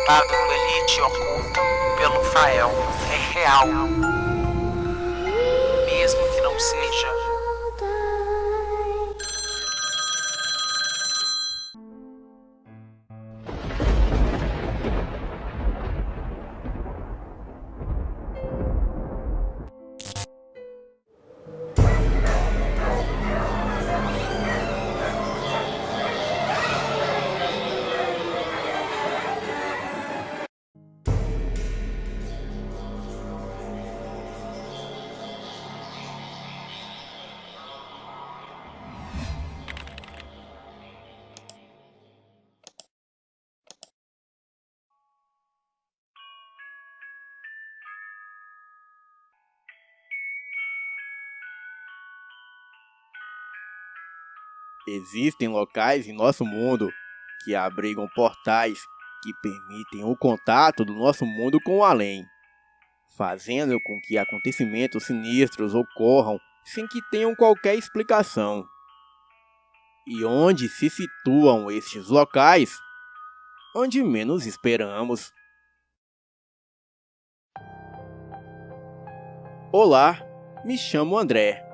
Lado elite oculto pelo Fael é real, mesmo que não seja. Existem locais em nosso mundo que abrigam portais que permitem o contato do nosso mundo com o além, fazendo com que acontecimentos sinistros ocorram sem que tenham qualquer explicação. E onde se situam estes locais? Onde menos esperamos. Olá, me chamo André.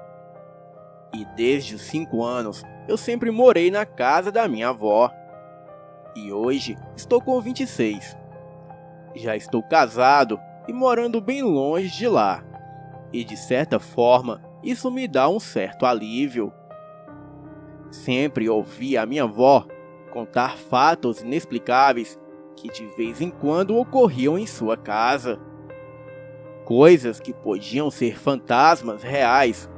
E desde os 5 anos eu sempre morei na casa da minha avó. E hoje estou com 26. Já estou casado e morando bem longe de lá. E de certa forma, isso me dá um certo alívio. Sempre ouvi a minha avó contar fatos inexplicáveis que de vez em quando ocorriam em sua casa. Coisas que podiam ser fantasmas reais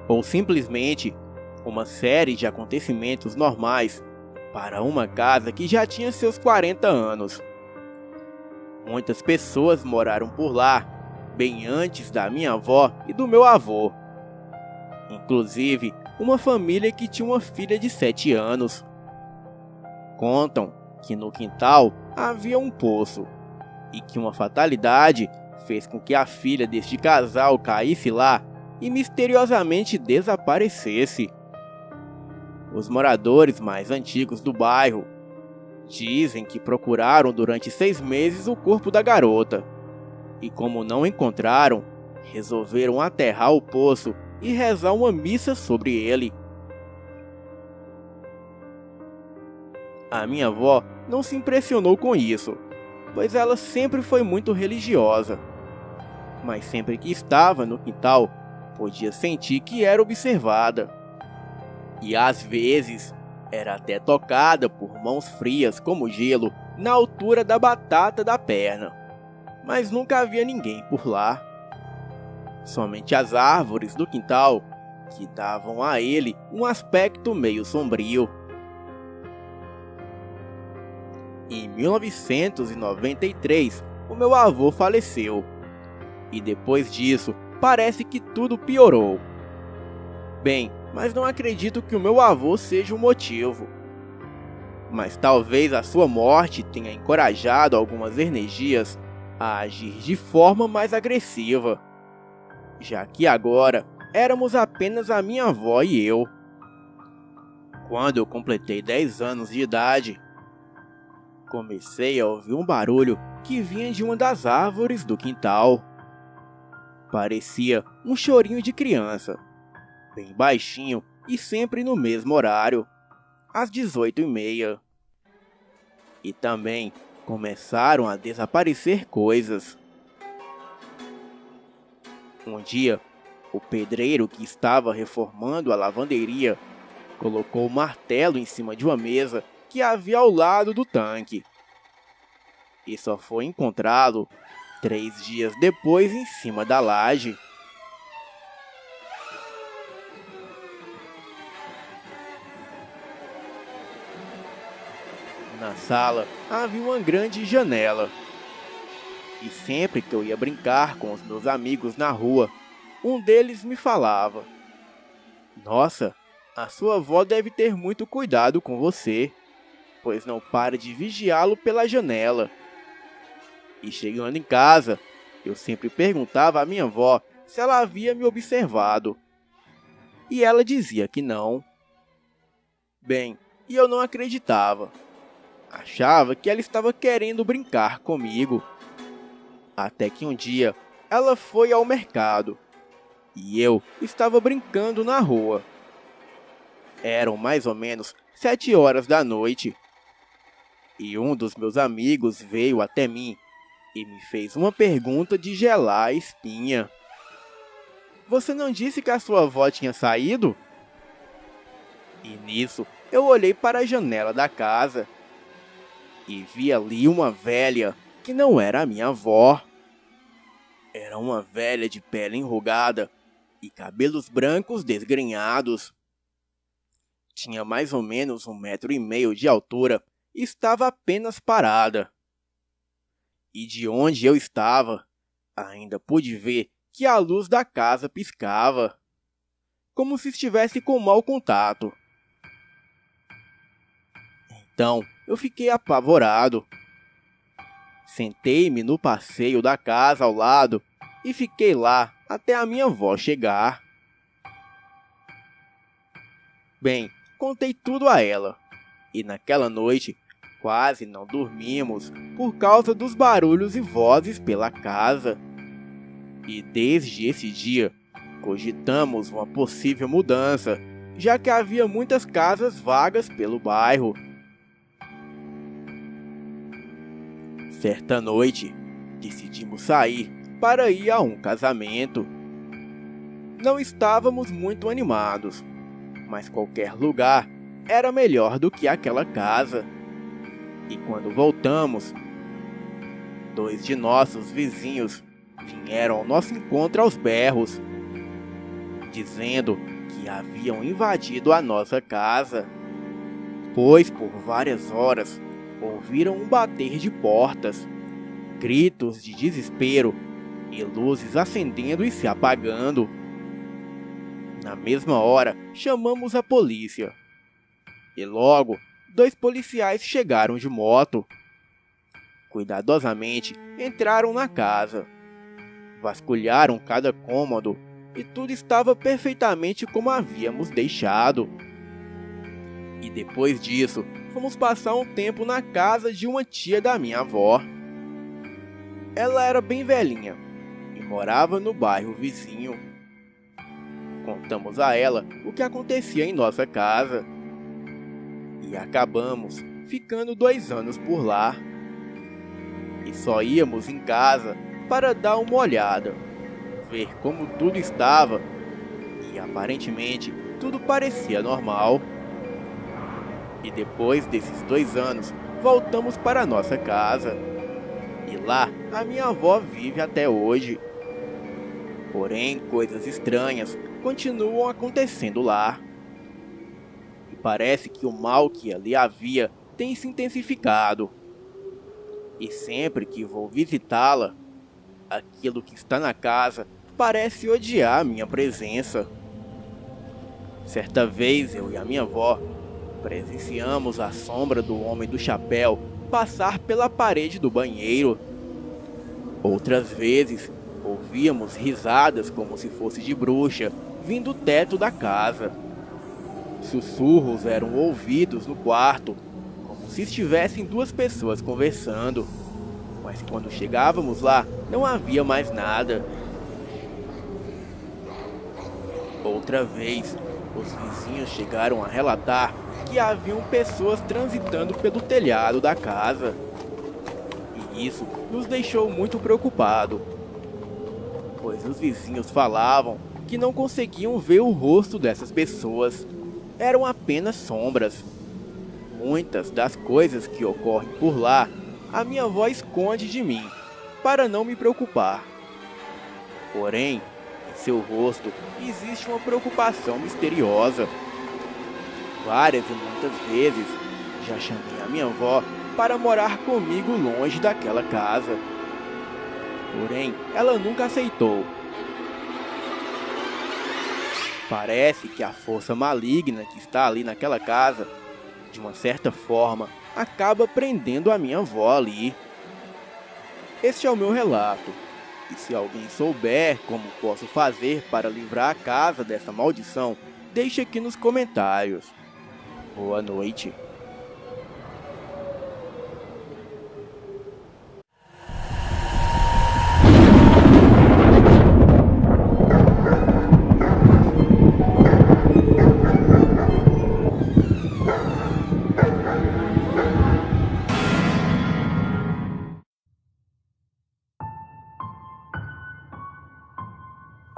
ou simplesmente uma série de acontecimentos normais para uma casa que já tinha seus 40 anos. Muitas pessoas moraram por lá, bem antes da minha avó e do meu avô. Inclusive, uma família que tinha uma filha de 7 anos. Contam que no quintal havia um poço e que uma fatalidade fez com que a filha deste casal caísse lá e misteriosamente desaparecesse. Os moradores mais antigos do bairro dizem que procuraram durante 6 meses o corpo da garota e, como não encontraram, resolveram aterrar o poço e rezar uma missa sobre ele. A minha avó não se impressionou com isso, pois ela sempre foi muito religiosa. Mas sempre que estava no quintal, podia sentir que era observada. E às vezes, era até tocada por mãos frias como gelo na altura da batata da perna. Mas nunca havia ninguém por lá. Somente as árvores do quintal, que davam a ele um aspecto meio sombrio. Em 1993, o meu avô faleceu. E depois disso, parece que tudo piorou. Bem, mas não acredito que o meu avô seja o motivo. Mas talvez a sua morte tenha encorajado algumas energias a agir de forma mais agressiva. Já que agora éramos apenas a minha avó e eu. Quando eu completei 10 anos de idade, comecei a ouvir um barulho que vinha de uma das árvores do quintal. Parecia um chorinho de criança, bem baixinho e sempre no mesmo horário, às 18h30. E também começaram a desaparecer coisas. Um dia, o pedreiro que estava reformando a lavanderia colocou o martelo em cima de uma mesa que havia ao lado do tanque. E só foi encontrado 3 dias depois em cima da laje. Na sala havia uma grande janela. E sempre que eu ia brincar com os meus amigos na rua, um deles me falava: "Nossa, a sua avó deve ter muito cuidado com você, pois não para de vigiá-lo pela janela." E chegando em casa, eu sempre perguntava à minha avó se ela havia me observado. E ela dizia que não. Bem, e eu não acreditava. Achava que ela estava querendo brincar comigo. Até que um dia ela foi ao mercado e eu estava brincando na rua. Eram mais ou menos 7 horas da noite e um dos meus amigos veio até mim e me fez uma pergunta de gelar a espinha. Você não disse que a sua avó tinha saído? E nisso eu olhei para a janela da casa e vi ali uma velha que não era a minha avó. Era uma velha de pele enrugada e cabelos brancos desgrenhados. Tinha mais ou menos 1,5 m de altura e estava apenas parada. E de onde eu estava, ainda pude ver que a luz da casa piscava, como se estivesse com mau contato. Então eu fiquei apavorado. Sentei-me no passeio da casa ao lado e fiquei lá até a minha avó chegar. Bem, contei tudo a ela, e naquela noite quase não dormimos por causa dos barulhos e vozes pela casa. E desde esse dia, cogitamos uma possível mudança, já que havia muitas casas vagas pelo bairro. Certa noite, decidimos sair para ir a um casamento. Não estávamos muito animados, mas qualquer lugar era melhor do que aquela casa. E quando voltamos, 2 de nossos vizinhos vieram ao nosso encontro aos berros, dizendo que haviam invadido a nossa casa, pois por várias horas ouviram um bater de portas, gritos de desespero e luzes acendendo e se apagando. Na mesma hora, chamamos a polícia. E logo, 2 policiais chegaram de moto. Cuidadosamente, entraram na casa. Vasculharam cada cômodo e tudo estava perfeitamente como havíamos deixado. E depois disso, fomos passar um tempo na casa de uma tia da minha avó. Ela era bem velhinha e morava no bairro vizinho. Contamos a ela o que acontecia em nossa casa. E acabamos ficando 2 anos por lá. E só íamos em casa para dar uma olhada, ver como tudo estava. E aparentemente tudo parecia normal. E depois desses 2 anos, voltamos para nossa casa. E lá, a minha avó vive até hoje. Porém, coisas estranhas continuam acontecendo lá. E parece que o mal que ali havia tem se intensificado. E sempre que vou visitá-la, aquilo que está na casa parece odiar a minha presença. Certa vez, eu e a minha avó presenciamos a sombra do homem do chapéu passar pela parede do banheiro. Outras vezes, ouvíamos risadas como se fosse de bruxa, vindo do teto da casa. Sussurros eram ouvidos no quarto, como se estivessem 2 pessoas conversando. Mas quando chegávamos lá, não havia mais nada. Outra vez, os vizinhos chegaram a relatar que haviam pessoas transitando pelo telhado da casa. E isso nos deixou muito preocupados, pois os vizinhos falavam que não conseguiam ver o rosto dessas pessoas. Eram apenas sombras. Muitas das coisas que ocorrem por lá, a minha avó esconde de mim, para não me preocupar. Porém, em seu rosto existe uma preocupação misteriosa. Várias e muitas vezes já chamei a minha avó para morar comigo longe daquela casa. Porém, ela nunca aceitou. Parece que a força maligna que está ali naquela casa, de uma certa forma, acaba prendendo a minha avó ali. Este é o meu relato. E se alguém souber como posso fazer para livrar a casa dessa maldição, deixe aqui nos comentários. Boa noite.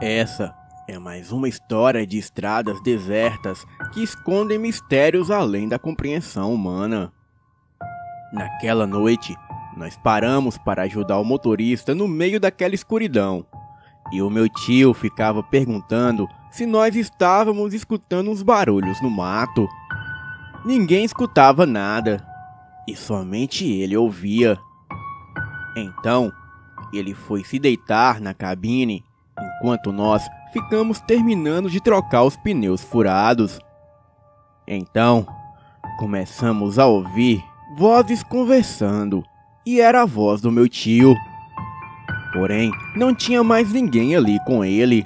Essa é mais uma história de estradas desertas que escondem mistérios além da compreensão humana. Naquela noite, nós paramos para ajudar o motorista no meio daquela escuridão, e o meu tio ficava perguntando se nós estávamos escutando uns barulhos no mato. Ninguém escutava nada, e somente ele ouvia. Então, ele foi se deitar na cabine, enquanto nós ficamos terminando de trocar os pneus furados. Então, começamos a ouvir vozes conversando, e era a voz do meu tio. Porém, não tinha mais ninguém ali com ele.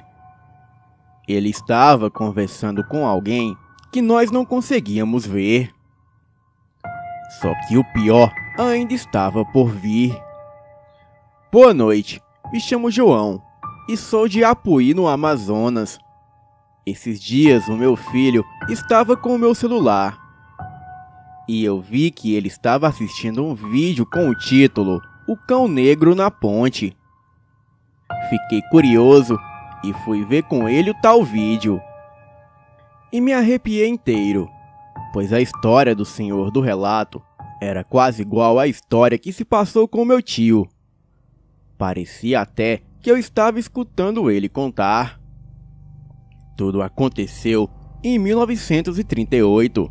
Ele estava conversando com alguém que nós não conseguíamos ver. Só que o pior ainda estava por vir. Boa noite, me chamo João e sou de Apuí, no Amazonas. Esses dias o meu filho estava com o meu celular e eu vi que ele estava assistindo um vídeo com o título O Cão Negro na Ponte. Fiquei curioso e fui ver com ele o tal vídeo. E me arrepiei inteiro, pois a história do senhor do relato era quase igual à história que se passou com meu tio. Parecia até que eu estava escutando ele contar. Tudo aconteceu em 1938.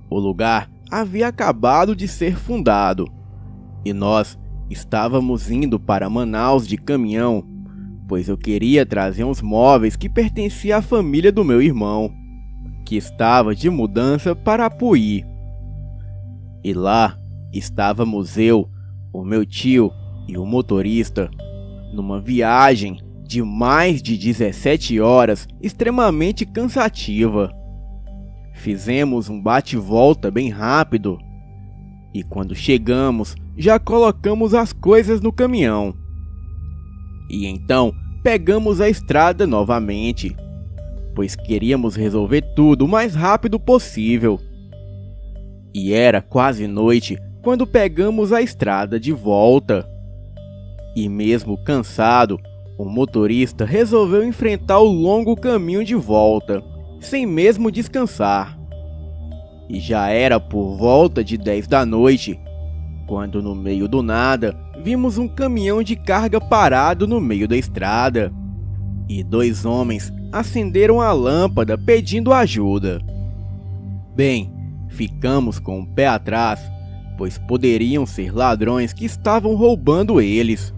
O lugar havia acabado de ser fundado e nós estávamos indo para Manaus de caminhão, pois eu queria trazer uns móveis que pertenciam à família do meu irmão, que estava de mudança para Apuí. E lá estávamos eu, o meu tio e o motorista, numa viagem de mais de 17 horas extremamente cansativa. Fizemos um bate-volta bem rápido e quando chegamos já colocamos as coisas no caminhão. E então pegamos a estrada novamente, pois queríamos resolver tudo o mais rápido possível. E era quase noite quando pegamos a estrada de volta. E mesmo cansado, o motorista resolveu enfrentar o longo caminho de volta, sem mesmo descansar. E já era por volta de 10 da noite, quando no meio do nada, vimos um caminhão de carga parado no meio da estrada. E 2 homens acenderam a lâmpada pedindo ajuda. Bem, ficamos com o pé atrás, pois poderiam ser ladrões que estavam roubando eles.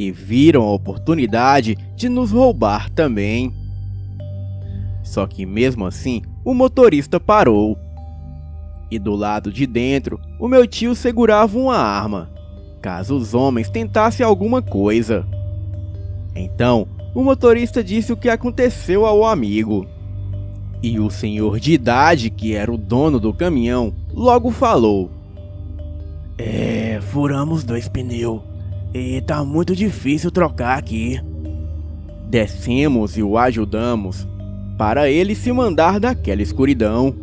E viram a oportunidade de nos roubar também. Só que mesmo assim, o motorista parou. E do lado de dentro, o meu tio segurava uma arma, caso os homens tentassem alguma coisa. Então, o motorista disse o que aconteceu ao amigo. E o senhor de idade, que era o dono do caminhão, logo falou: furamos 2 pneus e tá muito difícil trocar aqui. Descemos e o ajudamos para ele se mandar daquela escuridão.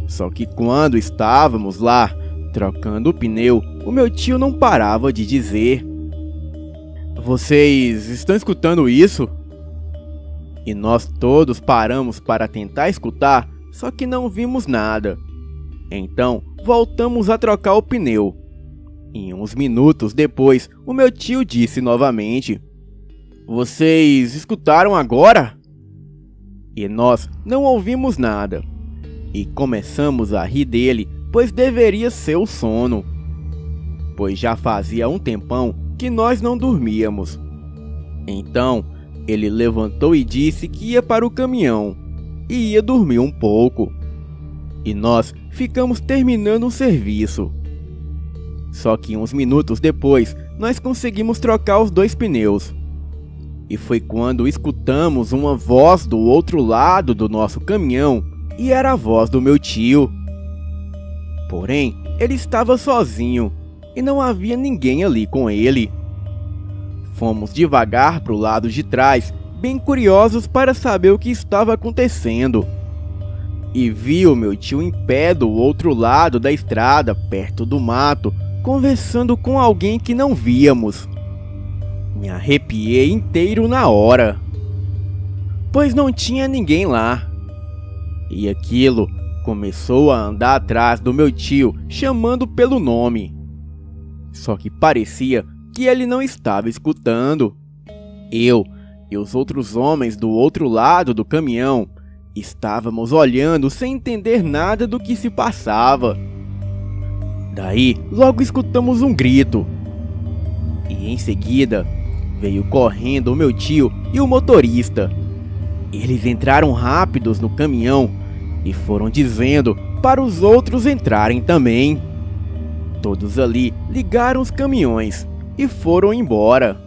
Só que quando estávamos lá, trocando o pneu, o meu tio não parava de dizer: "Vocês estão escutando isso?" E nós todos paramos para tentar escutar, só que não vimos nada. Então, voltamos a trocar o pneu. E uns minutos depois, o meu tio disse novamente: "Vocês escutaram agora?" E nós não ouvimos nada. E começamos a rir dele, pois deveria ser o sono. Pois já fazia um tempão que nós não dormíamos. Então, ele levantou e disse que ia para o caminhão e ia dormir um pouco. E nós ficamos terminando o serviço. Só que uns minutos depois, nós conseguimos trocar os 2 pneus. E foi quando escutamos uma voz do outro lado do nosso caminhão, e era a voz do meu tio. Porém, ele estava sozinho, e não havia ninguém ali com ele. Fomos devagar para o lado de trás, bem curiosos para saber o que estava acontecendo. E vi o meu tio em pé do outro lado da estrada, perto do mato, conversando com alguém que não víamos. Me arrepiei inteiro na hora. pois não tinha ninguém lá. E aquilo começou a andar atrás do meu tio, chamando pelo nome. Só que parecia que ele não estava escutando. Eu e os outros homens do outro lado do caminhão estávamos olhando sem entender nada do que se passava. Daí, logo escutamos um grito. E em seguida, veio correndo o meu tio e o motorista. Eles entraram rápidos no caminhão e foram dizendo para os outros entrarem também. Todos ali ligaram os caminhões e foram embora.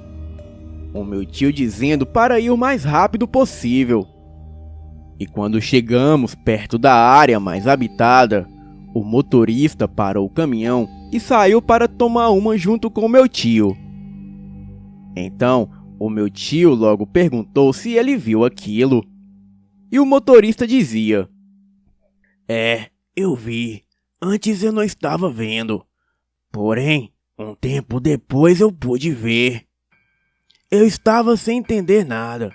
O meu tio dizendo para ir o mais rápido possível. E quando chegamos perto da área mais habitada, o motorista parou o caminhão e saiu para tomar uma junto com o meu tio. Então, o meu tio logo perguntou se ele viu aquilo. E o motorista dizia: eu vi. Antes eu não estava vendo. Porém, um tempo depois eu pude ver. Eu estava sem entender nada,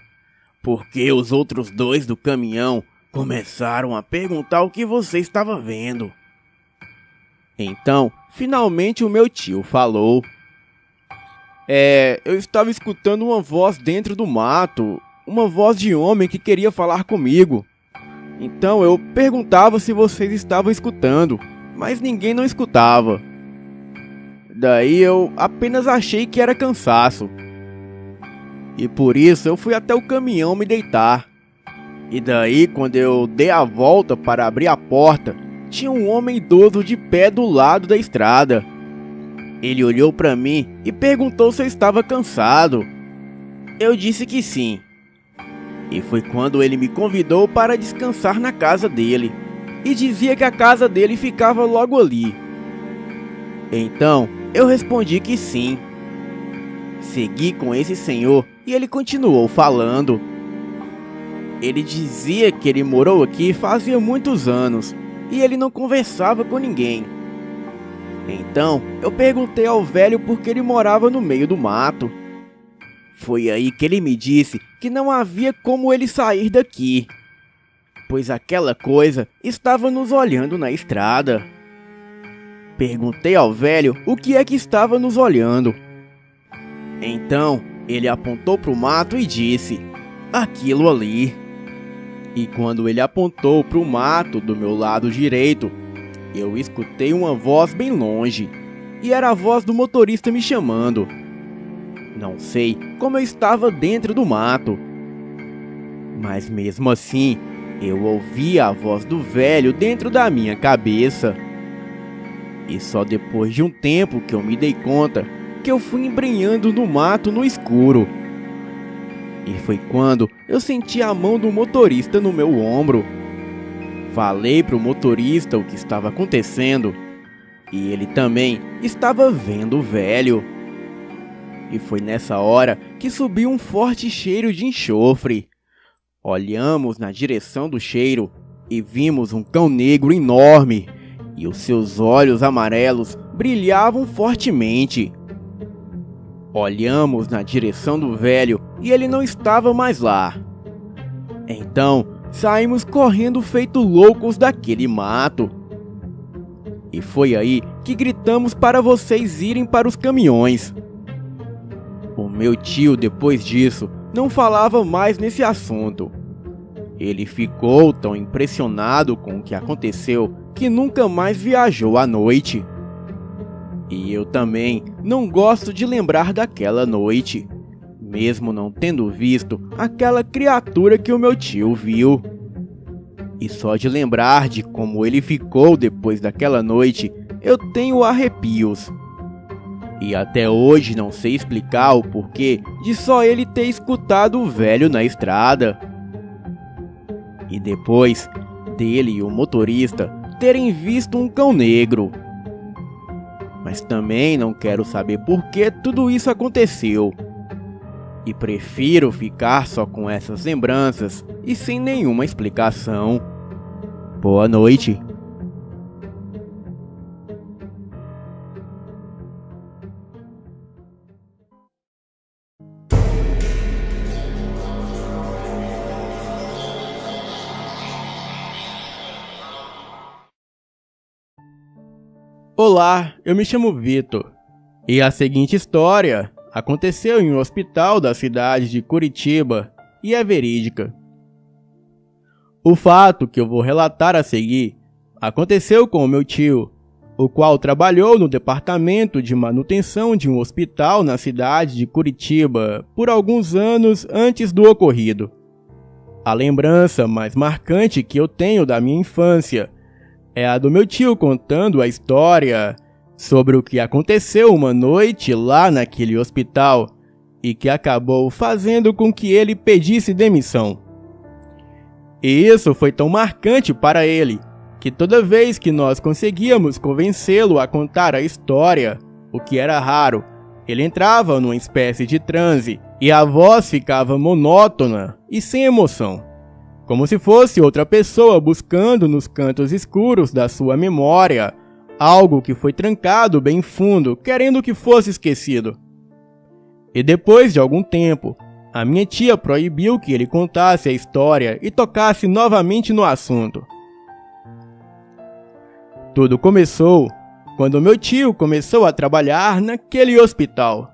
porque os outros dois do caminhão começaram a perguntar o que você estava vendo. Então, finalmente o meu tio falou: eu estava escutando uma voz dentro do mato, uma voz de homem que queria falar comigo. Então eu perguntava se vocês estavam escutando, mas ninguém não escutava. Daí eu apenas achei que era cansaço. E por isso eu fui até o caminhão me deitar. E daí, quando eu dei a volta para abrir a porta, tinha um homem idoso de pé do lado da estrada. Ele olhou para mim e perguntou se eu estava cansado. Eu disse que sim. E foi quando ele me convidou para descansar na casa dele. E dizia que a casa dele ficava logo ali. Então, eu respondi que sim. Segui com esse senhor e ele continuou falando. Ele dizia que ele morou aqui fazia muitos anos e ele não conversava com ninguém. Então, eu perguntei ao velho por que ele morava no meio do mato. Foi aí que ele me disse que não havia como ele sair daqui, pois aquela coisa estava nos olhando na estrada. Perguntei ao velho o que é que estava nos olhando. Então, ele apontou para o mato e disse: aquilo ali. E quando ele apontou para o mato do meu lado direito, eu escutei uma voz bem longe, e era a voz do motorista me chamando. Não sei como eu estava dentro do mato, mas mesmo assim, eu ouvi a voz do velho dentro da minha cabeça. E só depois de um tempo que eu me dei conta que eu fui embrenhando no mato no escuro. E foi quando eu senti a mão do motorista no meu ombro. Falei pro motorista o que estava acontecendo, e ele também estava vendo o velho. E foi nessa hora que subiu um forte cheiro de enxofre. Olhamos na direção do cheiro e vimos um cão negro enorme, e os seus olhos amarelos brilhavam fortemente. Olhamos na direção do velho e ele não estava mais lá. Então, saímos correndo feito loucos daquele mato. E foi aí que gritamos para vocês irem para os caminhões. O meu tio, depois disso, não falava mais nesse assunto. Ele ficou tão impressionado com o que aconteceu que nunca mais viajou à noite. E eu também não gosto de lembrar daquela noite, mesmo não tendo visto aquela criatura que o meu tio viu. E só de lembrar de como ele ficou depois daquela noite, eu tenho arrepios. E até hoje não sei explicar o porquê de só ele ter escutado o velho na estrada. E depois dele e o motorista terem visto um cão negro. Mas também não quero saber por que tudo isso aconteceu. E prefiro ficar só com essas lembranças e sem nenhuma explicação. Boa noite. Olá, eu me chamo Vitor. E a seguinte história aconteceu em um hospital da cidade de Curitiba e é verídica. O fato que eu vou relatar a seguir aconteceu com o meu tio, o qual trabalhou no departamento de manutenção de um hospital na cidade de Curitiba por alguns anos antes do ocorrido. A lembrança mais marcante que eu tenho da minha infância é a do meu tio contando a história sobre o que aconteceu uma noite lá naquele hospital e que acabou fazendo com que ele pedisse demissão. E isso foi tão marcante para ele que toda vez que nós conseguíamos convencê-lo a contar a história, o que era raro, ele entrava numa espécie de transe e a voz ficava monótona e sem emoção, como se fosse outra pessoa buscando nos cantos escuros da sua memória algo que foi trancado bem fundo, querendo que fosse esquecido. E depois de algum tempo, a minha tia proibiu que ele contasse a história e tocasse novamente no assunto. Tudo começou quando meu tio começou a trabalhar naquele hospital.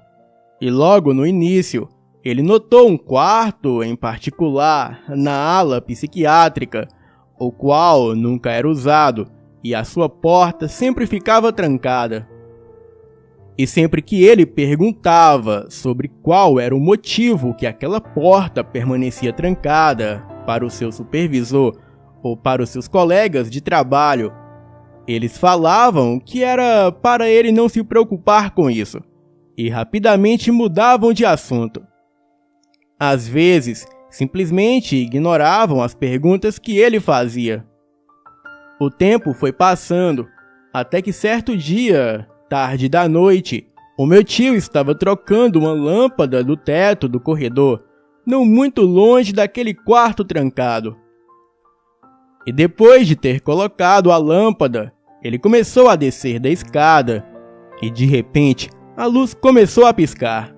E logo no início, ele notou um quarto em particular na ala psiquiátrica, o qual nunca era usado e a sua porta sempre ficava trancada. E sempre que ele perguntava sobre qual era o motivo que aquela porta permanecia trancada para o seu supervisor ou para os seus colegas de trabalho, eles falavam que era para ele não se preocupar com isso, e rapidamente mudavam de assunto. Às vezes, simplesmente ignoravam as perguntas que ele fazia. O tempo foi passando, até que certo dia, tarde da noite, o meu tio estava trocando uma lâmpada do teto do corredor, não muito longe daquele quarto trancado. E depois de ter colocado a lâmpada, ele começou a descer da escada, e de repente, a luz começou a piscar.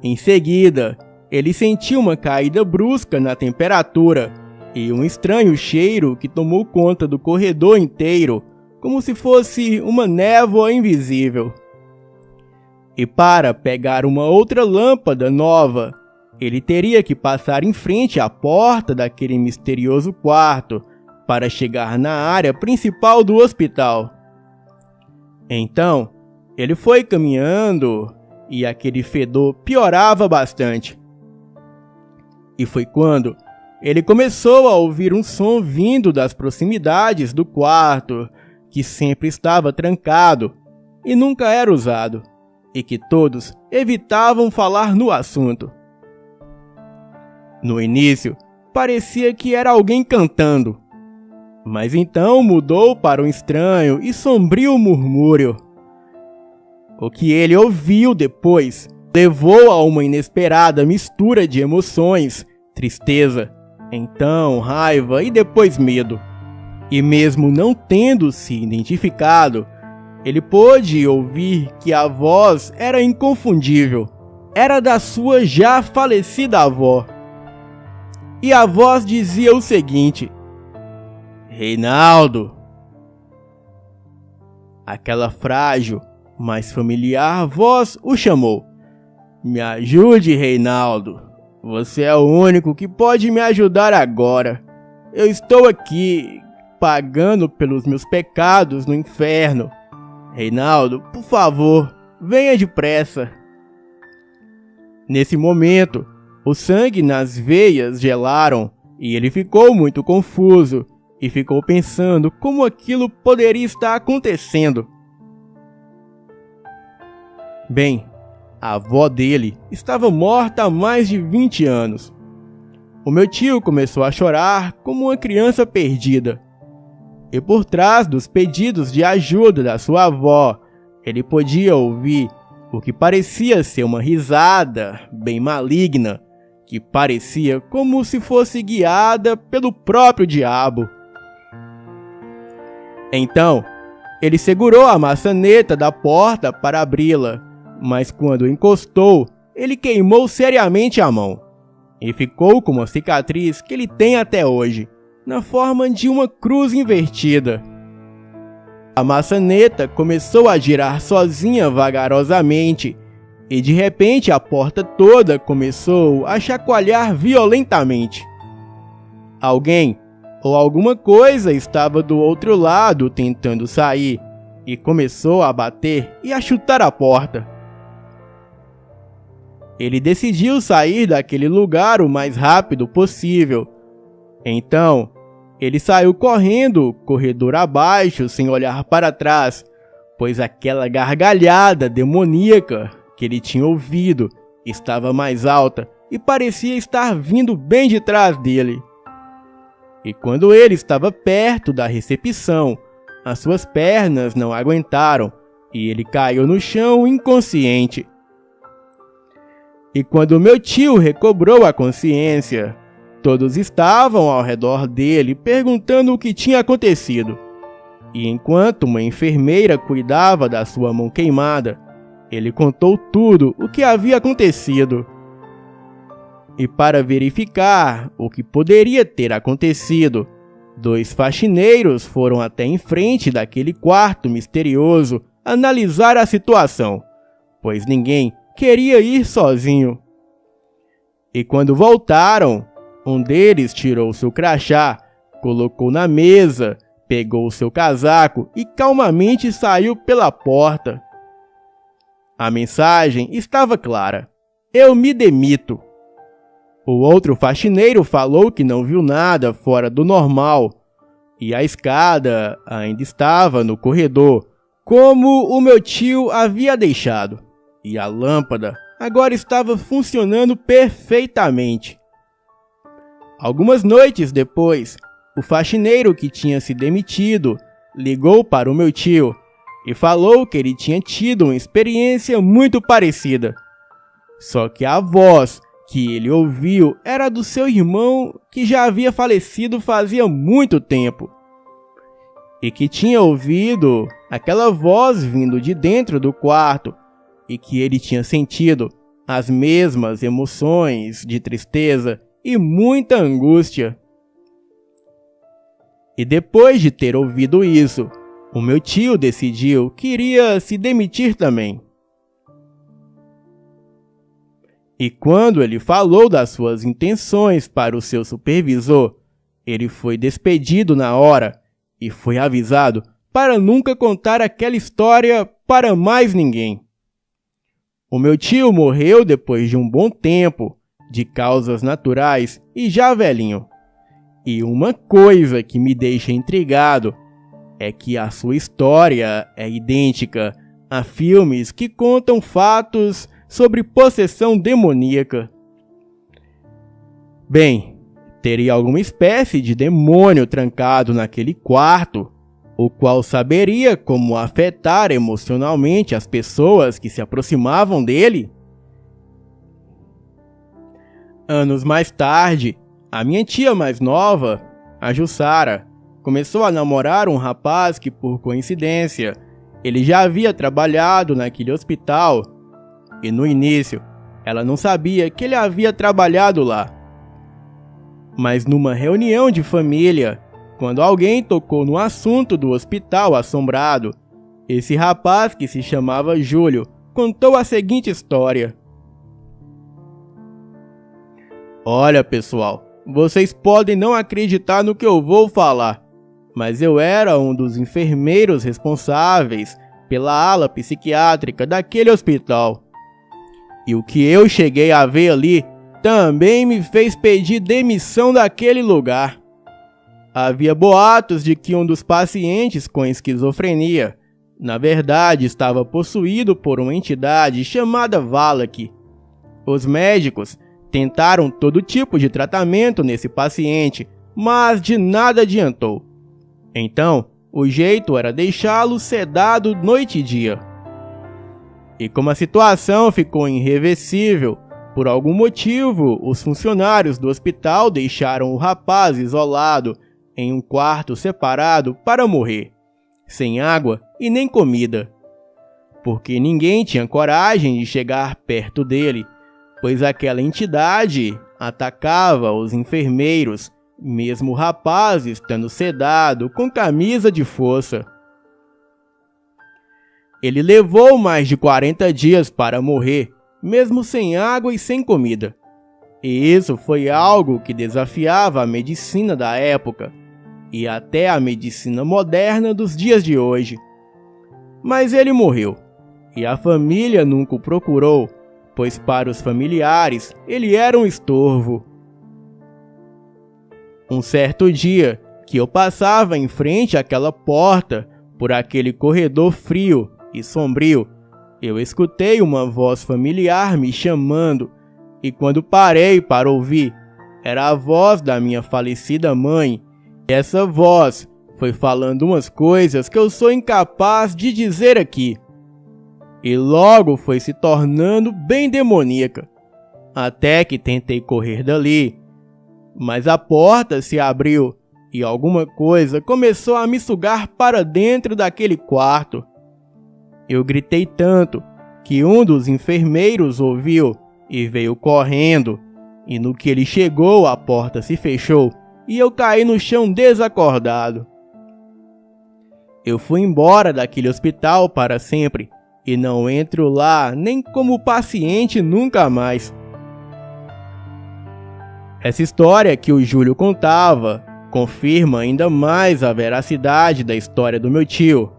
Em seguida, ele sentiu uma caída brusca na temperatura e um estranho cheiro que tomou conta do corredor inteiro, como se fosse uma névoa invisível. E para pegar uma outra lâmpada nova, ele teria que passar em frente à porta daquele misterioso quarto para chegar na área principal do hospital. Então, ele foi caminhando e aquele fedor piorava bastante. E foi quando ele começou a ouvir um som vindo das proximidades do quarto, que sempre estava trancado e nunca era usado, e que todos evitavam falar no assunto. No início, parecia que era alguém cantando, mas então mudou para um estranho e sombrio murmúrio. O que ele ouviu depois levou a uma inesperada mistura de emoções, tristeza, então raiva e depois medo. E mesmo não tendo se identificado, ele pôde ouvir que a voz era inconfundível. Era da sua já falecida avó. E a voz dizia o seguinte: Reinaldo. Aquela frágil, mas familiar voz o chamou. Me ajude, Reinaldo. Você é o único que pode me ajudar agora. Eu estou aqui, pagando pelos meus pecados no inferno. Reinaldo, por favor, venha depressa. Nesse momento, o sangue nas veias gelaram e ele ficou muito confuso e ficou pensando como aquilo poderia estar acontecendo. Bem, a avó dele estava morta há mais de 20 anos. O meu tio começou a chorar como uma criança perdida. E por trás dos pedidos de ajuda da sua avó, ele podia ouvir o que parecia ser uma risada bem maligna, que parecia como se fosse guiada pelo próprio diabo. Então, ele segurou a maçaneta da porta para abri-la, mas quando encostou, ele queimou seriamente a mão, e ficou com uma cicatriz que ele tem até hoje, na forma de uma cruz invertida. A maçaneta começou a girar sozinha vagarosamente e de repente a porta toda começou a chacoalhar violentamente. Alguém ou alguma coisa estava do outro lado tentando sair e começou a bater e a chutar a porta. Ele decidiu sair daquele lugar o mais rápido possível. Então, ele saiu correndo, corredor abaixo, sem olhar para trás, pois aquela gargalhada demoníaca que ele tinha ouvido estava mais alta e parecia estar vindo bem de trás dele. E quando ele estava perto da recepção, as suas pernas não aguentaram e ele caiu no chão inconsciente. E quando meu tio recobrou a consciência, todos estavam ao redor dele perguntando o que tinha acontecido. E enquanto uma enfermeira cuidava da sua mão queimada, ele contou tudo o que havia acontecido. E para verificar o que poderia ter acontecido, 2 faxineiros foram até em frente daquele quarto misterioso analisar a situação, pois ninguém queria ir sozinho. E quando voltaram, um deles tirou seu crachá, colocou na mesa, pegou seu casaco e calmamente saiu pela porta. A mensagem estava clara: eu me demito. O outro faxineiro falou que não viu nada fora do normal, e a escada ainda estava no corredor, como o meu tio havia deixado, e a lâmpada agora estava funcionando perfeitamente. Algumas noites depois, o faxineiro que tinha se demitido ligou para o meu tio e falou que ele tinha tido uma experiência muito parecida. Só que a voz que ele ouviu era do seu irmão que já havia falecido fazia muito tempo. E que tinha ouvido aquela voz vindo de dentro do quarto e que ele tinha sentido as mesmas emoções de tristeza e muita angústia. E depois de ter ouvido isso, o meu tio decidiu que iria se demitir também. E quando ele falou das suas intenções para o seu supervisor, ele foi despedido na hora e foi avisado para nunca contar aquela história para mais ninguém. O meu tio morreu depois de um bom tempo, de causas naturais e já velhinho. E uma coisa que me deixa intrigado é que a sua história é idêntica a filmes que contam fatos sobre possessão demoníaca. Bem, teria alguma espécie de demônio trancado naquele quarto, o qual saberia como afetar emocionalmente as pessoas que se aproximavam dele? Anos mais tarde, a minha tia mais nova, a Jussara, começou a namorar um rapaz que, por coincidência, ele já havia trabalhado naquele hospital. E no início, ela não sabia que ele havia trabalhado lá. Mas numa reunião de família, quando alguém tocou no assunto do hospital assombrado, esse rapaz, que se chamava Júlio, contou a seguinte história. Olha, pessoal, vocês podem não acreditar no que eu vou falar, mas eu era um dos enfermeiros responsáveis pela ala psiquiátrica daquele hospital. E o que eu cheguei a ver ali também me fez pedir demissão daquele lugar. Havia boatos de que um dos pacientes com esquizofrenia, na verdade, estava possuído por uma entidade chamada Valak. Os médicos tentaram todo tipo de tratamento nesse paciente, mas de nada adiantou. Então, o jeito era deixá-lo sedado noite e dia. E como a situação ficou irreversível, por algum motivo, os funcionários do hospital deixaram o rapaz isolado em um quarto separado para morrer, sem água e nem comida. Porque ninguém tinha coragem de chegar perto dele, pois aquela entidade atacava os enfermeiros, mesmo o rapaz estando sedado com camisa de força. Ele levou mais de 40 dias para morrer, mesmo sem água e sem comida. E isso foi algo que desafiava a medicina da época e até a medicina moderna dos dias de hoje. Mas ele morreu, e a família nunca o procurou, pois para os familiares ele era um estorvo. Um certo dia, que eu passava em frente àquela porta, por aquele corredor frio e sombrio, eu escutei uma voz familiar me chamando, e quando parei para ouvir, era a voz da minha falecida mãe. E essa voz foi falando umas coisas que eu sou incapaz de dizer aqui. E logo foi se tornando bem demoníaca, até que tentei correr dali, mas a porta se abriu e alguma coisa começou a me sugar para dentro daquele quarto. Eu gritei tanto que um dos enfermeiros ouviu e veio correndo, e no que ele chegou a porta se fechou e eu caí no chão desacordado. Eu fui embora daquele hospital para sempre e não entro lá nem como paciente nunca mais. Essa história que o Júlio contava confirma ainda mais a veracidade da história do meu tio.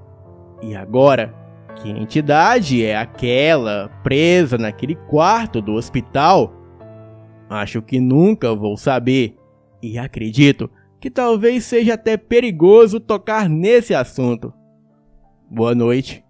E agora, que entidade é aquela presa naquele quarto do hospital? Acho que nunca vou saber, e acredito que talvez seja até perigoso tocar nesse assunto. Boa noite.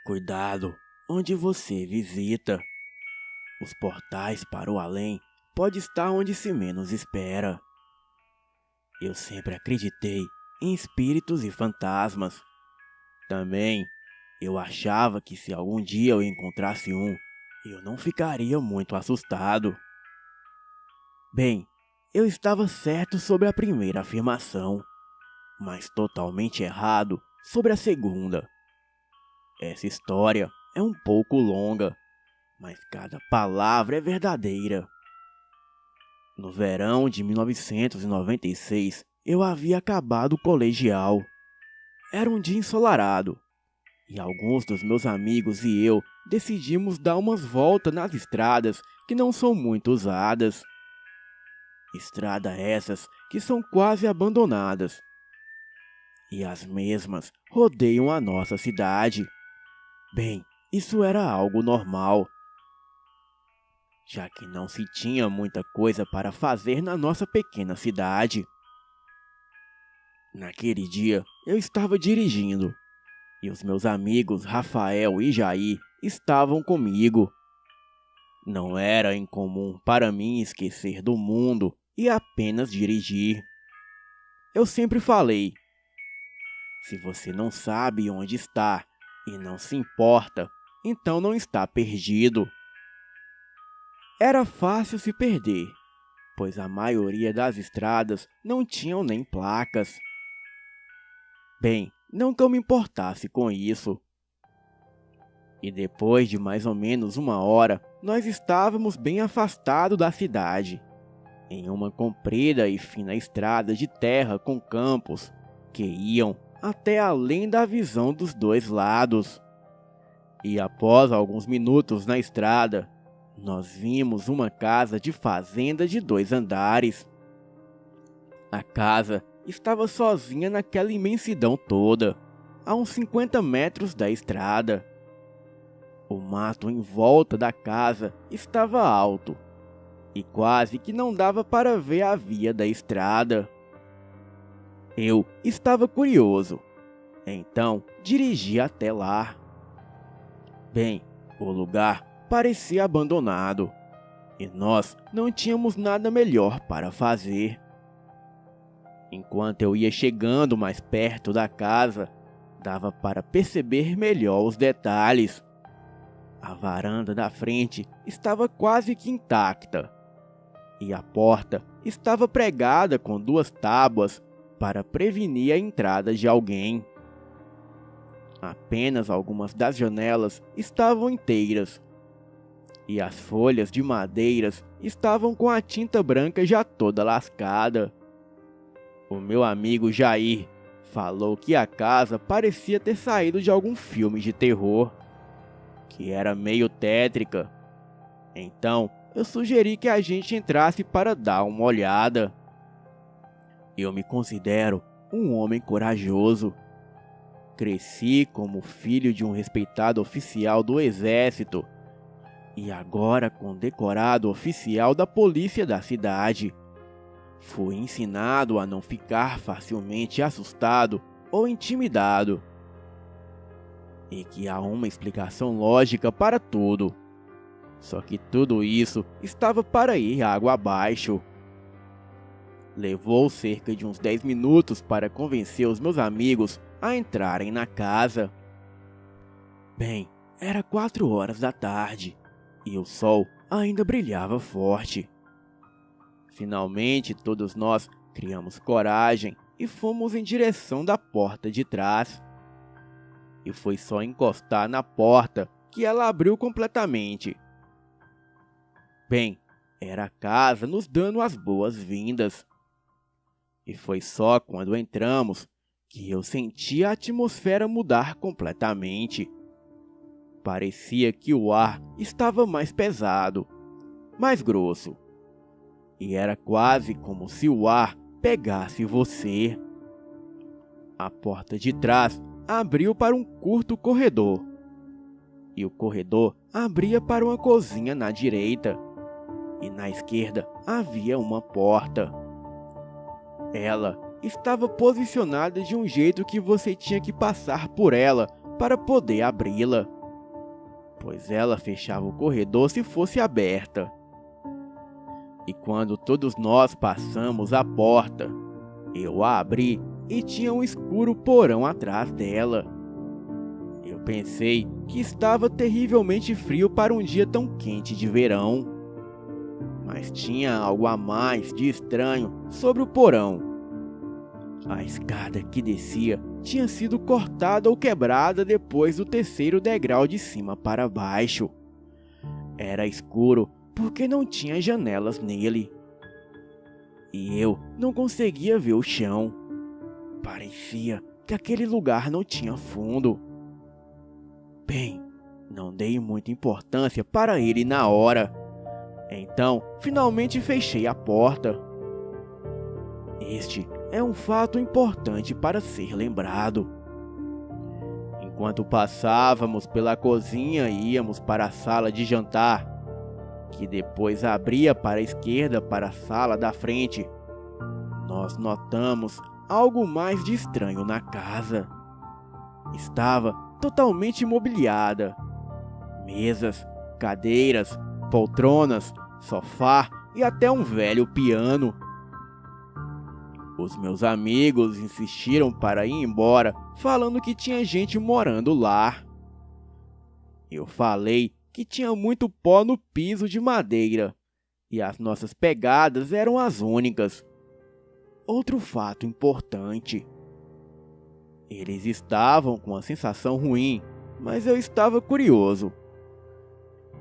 Cuidado onde você visita. Os portais para o além pode estar onde se menos espera. Eu sempre acreditei em espíritos e fantasmas. Também eu achava que se algum dia eu encontrasse um, eu não ficaria muito assustado. Bem, eu estava certo sobre a primeira afirmação, mas totalmente errado sobre a segunda. Essa história é um pouco longa, mas cada palavra é verdadeira. No verão de 1996, eu havia acabado o colegial. Era um dia ensolarado, e alguns dos meus amigos e eu decidimos dar umas voltas nas estradas que não são muito usadas. Estradas essas que são quase abandonadas. E as mesmas rodeiam a nossa cidade. Bem, isso era algo normal, já que não se tinha muita coisa para fazer na nossa pequena cidade. Naquele dia, eu estava dirigindo, e os meus amigos Rafael e Jair estavam comigo. Não era incomum para mim esquecer do mundo e apenas dirigir. Eu sempre falei: se você não sabe onde está e não se importa, então não está perdido. Era fácil se perder, pois a maioria das estradas não tinham nem placas. Bem, não que eu me importasse com isso. E depois de mais ou menos 1 hora, nós estávamos bem afastados da cidade, em uma comprida e fina estrada de terra com campos que iam até além da visão dos dois lados. E após alguns minutos na estrada, nós vimos uma casa de fazenda de 2 andares. A casa estava sozinha naquela imensidão toda, a uns 50 metros da estrada. O mato em volta da casa estava alto, e quase que não dava para ver a via da estrada. Eu estava curioso, então dirigi até lá. Bem, o lugar parecia abandonado, e nós não tínhamos nada melhor para fazer. Enquanto eu ia chegando mais perto da casa, dava para perceber melhor os detalhes. A varanda da frente estava quase que intacta, e a porta estava pregada com 2 tábuas para prevenir a entrada de alguém. Apenas algumas das janelas estavam inteiras, e as folhas de madeiras estavam com a tinta branca já toda lascada. O meu amigo Jair falou que a casa parecia ter saído de algum filme de terror, que era meio tétrica. Então, eu sugeri que a gente entrasse para dar uma olhada. Eu me considero um homem corajoso. Cresci como filho de um respeitado oficial do exército e agora condecorado oficial da polícia da cidade. Fui ensinado a não ficar facilmente assustado ou intimidado, e que há uma explicação lógica para tudo. Só que tudo isso estava para ir água abaixo. Levou cerca de uns 10 minutos para convencer os meus amigos a entrarem na casa. Bem, era 4 horas da tarde e o sol ainda brilhava forte. Finalmente, todos nós criamos coragem e fomos em direção da porta de trás. E foi só encostar na porta que ela abriu completamente. Bem, era a casa nos dando as boas-vindas. E foi só quando entramos que eu senti a atmosfera mudar completamente. Parecia que o ar estava mais pesado, mais grosso. E era quase como se o ar pegasse você. A porta de trás abriu para um curto corredor. E o corredor abria para uma cozinha na direita. E na esquerda havia uma porta. Ela estava posicionada de um jeito que você tinha que passar por ela para poder abri-la, pois ela fechava o corredor se fosse aberta. E quando todos nós passamos a porta, eu a abri e tinha um escuro porão atrás dela. Eu pensei que estava terrivelmente frio para um dia tão quente de verão. Mas tinha algo a mais de estranho sobre o porão. A escada que descia tinha sido cortada ou quebrada depois do 3º degrau de cima para baixo. Era escuro porque não tinha janelas nele. E eu não conseguia ver o chão. Parecia que aquele lugar não tinha fundo. Bem, não dei muita importância para ele na hora. Então, finalmente fechei a porta. Este é um fato importante para ser lembrado. Enquanto passávamos pela cozinha e íamos para a sala de jantar, que depois abria para a esquerda para a sala da frente, nós notamos algo mais de estranho na casa. Estava totalmente imobiliada. Mesas, cadeiras, poltronas, sofá e até um velho piano. Os meus amigos insistiram para ir embora, falando que tinha gente morando lá. Eu falei que tinha muito pó no piso de madeira e as nossas pegadas eram as únicas. Outro fato importante: eles estavam com uma sensação ruim, mas eu estava curioso.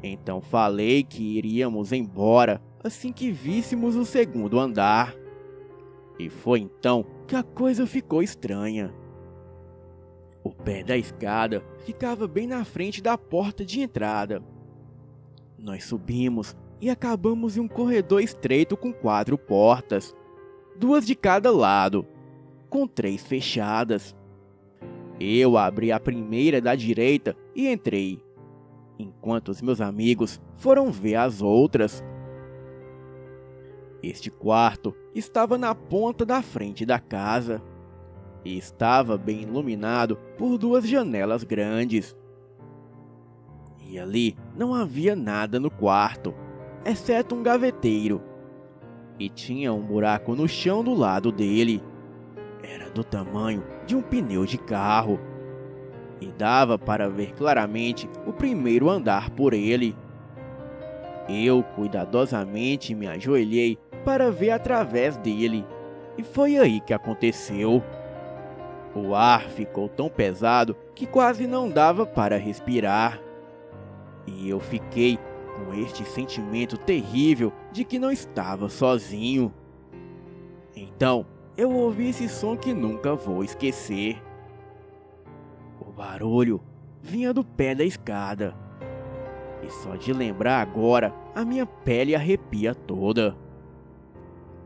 Então falei que iríamos embora assim que víssemos o 2º andar. E foi então que a coisa ficou estranha. O pé da escada ficava bem na frente da porta de entrada. Nós subimos e acabamos em um corredor estreito com 4 portas, 2 de cada lado, com 3 fechadas. Eu abri a primeira da direita e entrei, enquanto os meus amigos foram ver as outras. Este quarto estava na ponta da frente da casa e estava bem iluminado por 2 janelas grandes. E ali não havia nada no quarto, exceto um gaveteiro, e tinha um buraco no chão do lado dele. Era do tamanho de um pneu de carro. e dava para ver claramente o primeiro andar por ele. Eu cuidadosamente me ajoelhei para ver através dele, e foi aí que aconteceu. O ar ficou tão pesado que quase não dava para respirar. E eu fiquei com este sentimento terrível de que não estava sozinho. Então, eu ouvi esse som que nunca vou esquecer. O barulho vinha do pé da escada. E só de lembrar agora, a minha pele arrepia toda.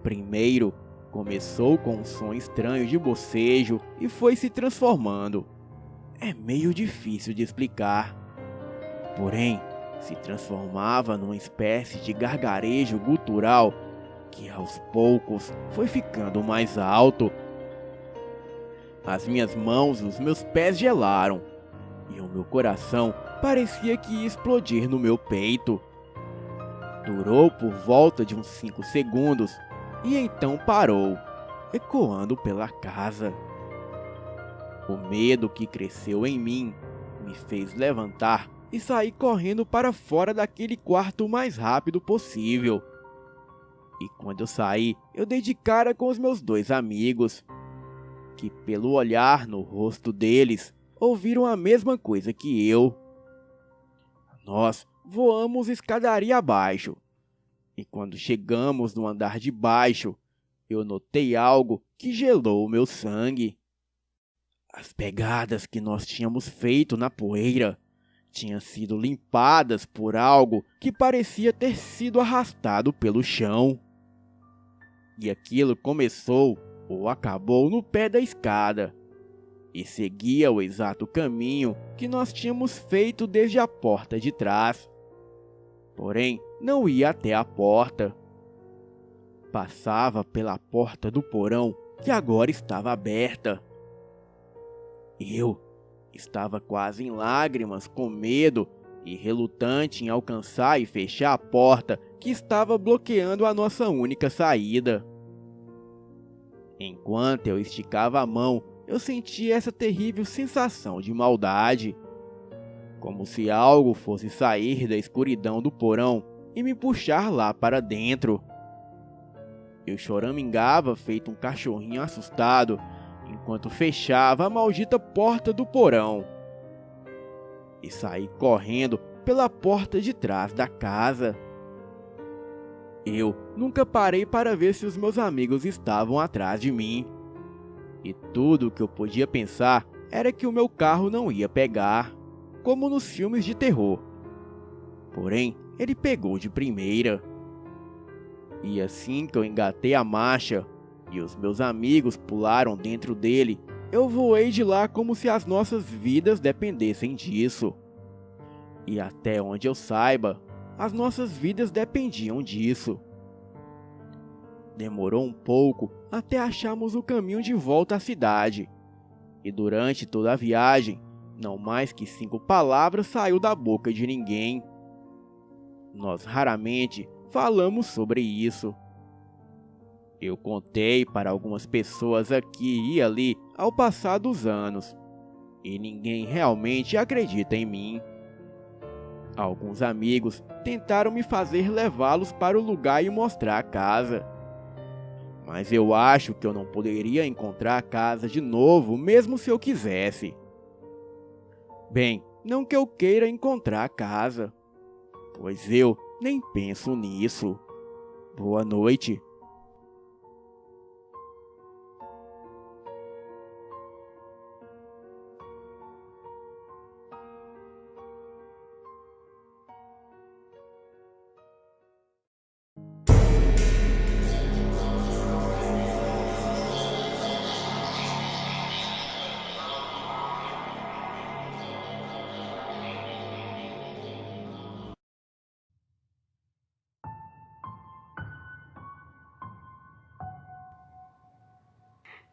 Primeiro, começou com um som estranho de bocejo e foi se transformando. É meio difícil de explicar. Porém, se transformava numa espécie de gargarejo gutural que aos poucos foi ficando mais alto. As minhas mãos e os meus pés gelaram e o meu coração parecia que ia explodir no meu peito. Durou por volta de uns 5 segundos e então parou, ecoando pela casa. O medo que cresceu em mim me fez levantar e sair correndo para fora daquele quarto o mais rápido possível. E quando eu saí, eu dei de cara com os meus 2 amigos, que pelo olhar no rosto deles, ouviram a mesma coisa que eu. Nós voamos escadaria abaixo, e quando chegamos no andar de baixo, eu notei algo que gelou o meu sangue. As pegadas que nós tínhamos feito na poeira tinham sido limpadas por algo que parecia ter sido arrastado pelo chão. E aquilo começou ou acabou no pé da escada e seguia o exato caminho que nós tínhamos feito desde a porta de trás. Porém, não ia até a porta. Passava pela porta do porão que agora estava aberta. Eu estava quase em lágrimas com medo e relutante em alcançar e fechar a porta que estava bloqueando a nossa única saída. Enquanto eu esticava a mão, eu sentia essa terrível sensação de maldade, como se algo fosse sair da escuridão do porão e me puxar lá para dentro. Eu choramingava feito um cachorrinho assustado, enquanto fechava a maldita porta do porão e saí correndo pela porta de trás da casa. Eu nunca parei para ver se os meus amigos estavam atrás de mim, e tudo o que eu podia pensar era que o meu carro não ia pegar, como nos filmes de terror. Porém, ele pegou de primeira. E assim que eu engatei a marcha e os meus amigos pularam dentro dele, eu voei de lá como se as nossas vidas dependessem disso. E até onde eu saiba, as nossas vidas dependiam disso. Demorou um pouco até acharmos o caminho de volta à cidade. E durante toda a viagem, não mais que 5 palavras saiu da boca de ninguém. Nós raramente falamos sobre isso. Eu contei para algumas pessoas aqui e ali ao passar dos anos, e ninguém realmente acredita em mim. Alguns amigos tentaram me fazer levá-los para o lugar e mostrar a casa. Mas eu acho que eu não poderia encontrar a casa de novo, mesmo se eu quisesse. Bem, não que eu queira encontrar a casa, pois eu nem penso nisso. Boa noite.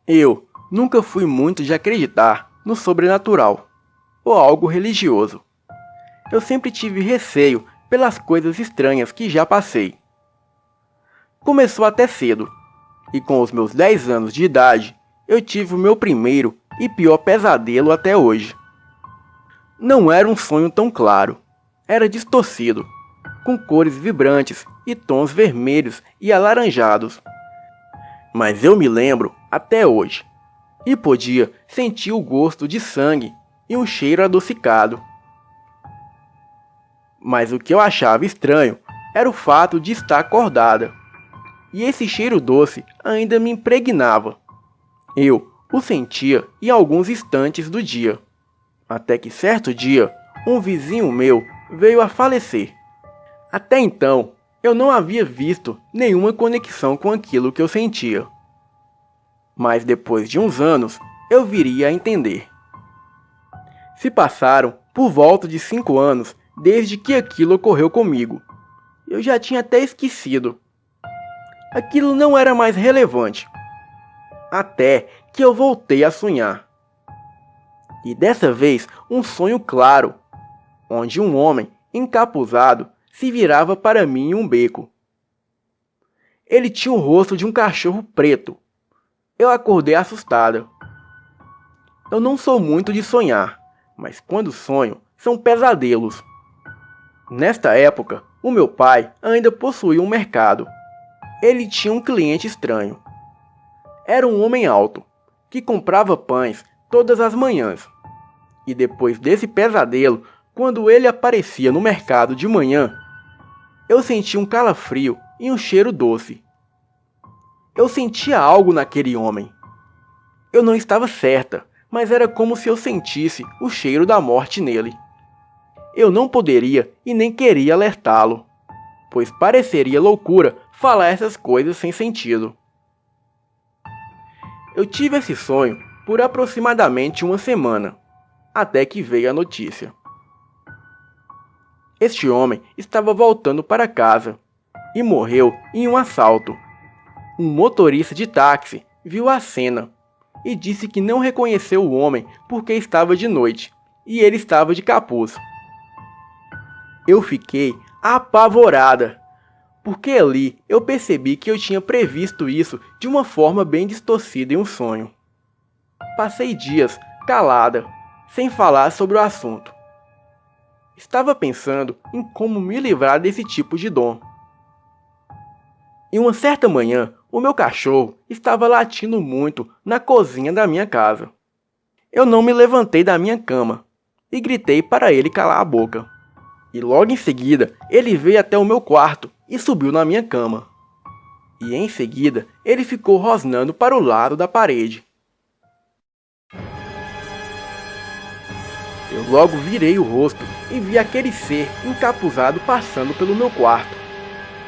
Eu nunca fui muito de acreditar no sobrenatural ou algo religioso. Eu sempre tive receio pelas coisas estranhas que já passei. Começou até cedo, e com os meus 10 anos de idade, eu tive o meu primeiro e pior pesadelo até hoje. Não era um sonho tão claro. Era distorcido, com cores vibrantes e tons vermelhos e alaranjados. Mas eu me lembro até hoje, e podia sentir o gosto de sangue e um cheiro adocicado. Mas o que eu achava estranho era o fato de estar acordada, e esse cheiro doce ainda me impregnava. Eu o sentia em alguns instantes do dia, até que certo dia um vizinho meu veio a falecer. Até então, eu não havia visto nenhuma conexão com aquilo que eu sentia. Mas depois de uns anos, eu viria a entender. Se passaram por volta de 5 anos desde que aquilo ocorreu comigo. Eu já tinha até esquecido. Aquilo não era mais relevante. Até que eu voltei a sonhar. E dessa vez, um sonho claro, onde um homem encapuzado se virava para mim em um beco. Ele tinha o rosto de um cachorro preto. Eu acordei assustada. Eu não sou muito de sonhar, mas quando sonho, são pesadelos. Nesta época, o meu pai ainda possuía um mercado. Ele tinha um cliente estranho. Era um homem alto, que comprava pães todas as manhãs. E depois desse pesadelo, quando ele aparecia no mercado de manhã, eu sentia um calafrio e um cheiro doce. Eu sentia algo naquele homem. Eu não estava certa, mas era como se eu sentisse o cheiro da morte nele. Eu não poderia e nem queria alertá-lo, pois pareceria loucura falar essas coisas sem sentido. Eu tive esse sonho por aproximadamente uma semana, até que veio a notícia. Este homem estava voltando para casa e morreu em um assalto. Um motorista de táxi viu a cena e disse que não reconheceu o homem porque estava de noite e ele estava de capuz. Eu fiquei apavorada, porque ali eu percebi que eu tinha previsto isso de uma forma bem distorcida em um sonho. Passei dias calada, sem falar sobre o assunto. Estava pensando em como me livrar desse tipo de dom. Em uma certa manhã, o meu cachorro estava latindo muito na cozinha da minha casa. Eu não me levantei da minha cama e gritei para ele calar a boca. E logo em seguida, ele veio até o meu quarto e subiu na minha cama. E em seguida, ele ficou rosnando para o lado da parede. Eu logo virei o rosto e vi aquele ser encapuzado passando pelo meu quarto.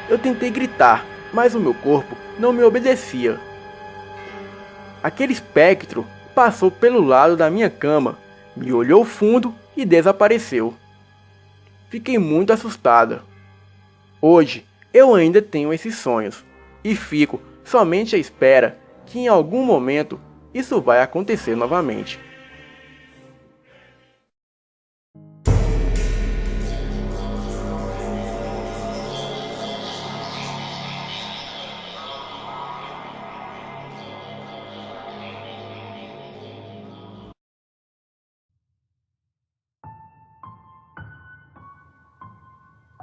Eu tentei gritar, mas o meu corpo não me obedecia. Aquele espectro passou pelo lado da minha cama, me olhou fundo e desapareceu. Fiquei muito assustada. Hoje, eu ainda tenho esses sonhos e fico somente à espera que em algum momento isso vai acontecer novamente.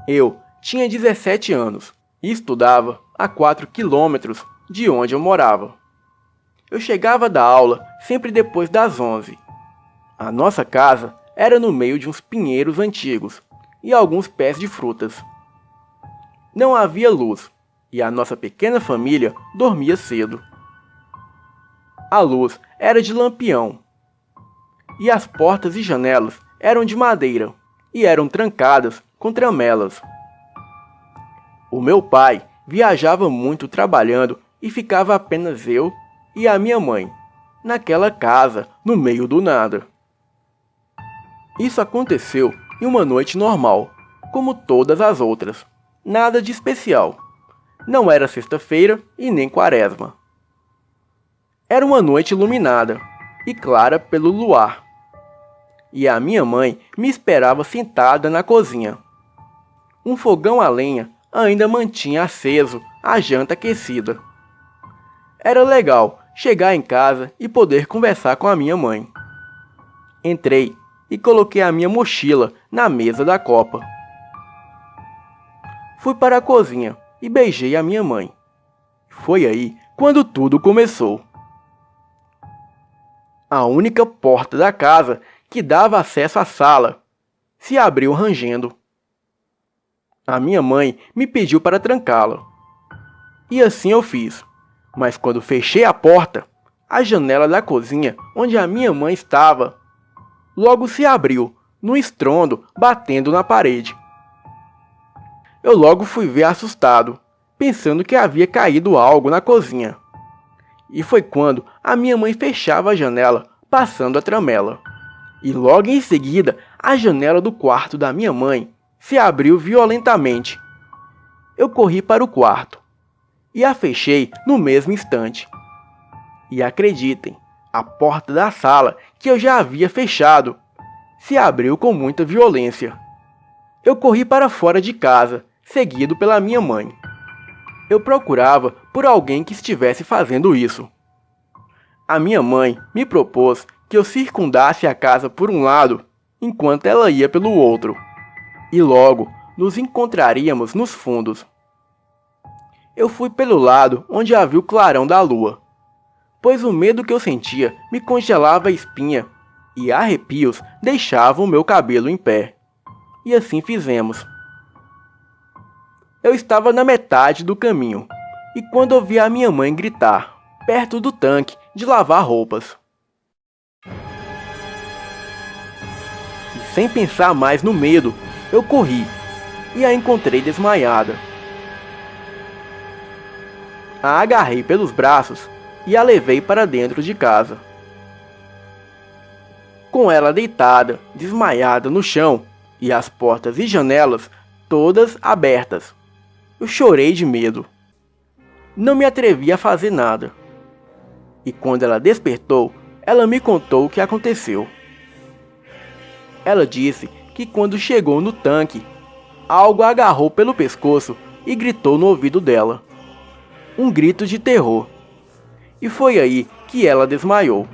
Eu tinha 17 anos e estudava a 4 quilômetros de onde eu morava. Eu chegava da aula sempre depois das 11. A nossa casa era no meio de uns pinheiros antigos e alguns pés de frutas. Não havia luz e a nossa pequena família dormia cedo. A luz era de lampião e as portas e janelas eram de madeira e eram trancadas com tramelas. O meu pai viajava muito trabalhando e ficava apenas eu e a minha mãe, naquela casa, no meio do nada. Isso aconteceu em uma noite normal, como todas as outras. Nada de especial. Não era sexta-feira e nem quaresma. Era uma noite iluminada e clara pelo luar. E a minha mãe me esperava sentada na cozinha. Um fogão a lenha ainda mantinha aceso a janta aquecida. Era legal chegar em casa e poder conversar com a minha mãe. Entrei e coloquei a minha mochila na mesa da copa. Fui para a cozinha e beijei a minha mãe. Foi aí quando tudo começou. A única porta da casa que dava acesso à sala se abriu rangendo. A minha mãe me pediu para trancá-la. E assim eu fiz. Mas quando fechei a porta, a janela da cozinha onde a minha mãe estava logo se abriu, num estrondo batendo na parede. Eu logo fui ver assustado, pensando que havia caído algo na cozinha. E foi quando a minha mãe fechava a janela, passando a tramela. E logo em seguida, a janela do quarto da minha mãe se abriu violentamente. Eu corri para o quarto e a fechei no mesmo instante. E acreditem, a porta da sala, que eu já havia fechado, se abriu com muita violência. Eu corri para fora de casa, seguido pela minha mãe. Eu procurava por alguém que estivesse fazendo isso. A minha mãe me propôs que eu circundasse a casa por um lado, enquanto ela ia pelo outro. E logo nos encontraríamos nos fundos. Eu fui pelo lado onde havia o clarão da lua, pois o medo que eu sentia me congelava a espinha e arrepios deixavam o meu cabelo em pé. E assim fizemos. Eu estava na metade do caminho, e quando ouvi a minha mãe gritar, perto do tanque de lavar roupas. E sem pensar mais no medo, eu corri e a encontrei desmaiada. A agarrei pelos braços e a levei para dentro de casa. Com ela deitada, desmaiada no chão e as portas e janelas todas abertas, eu chorei de medo. Não me atrevi a fazer nada. E quando ela despertou, ela me contou o que aconteceu. Ela disse que quando chegou no tanque, algo a agarrou pelo pescoço e gritou no ouvido dela. Um grito de terror. E foi aí que ela desmaiou.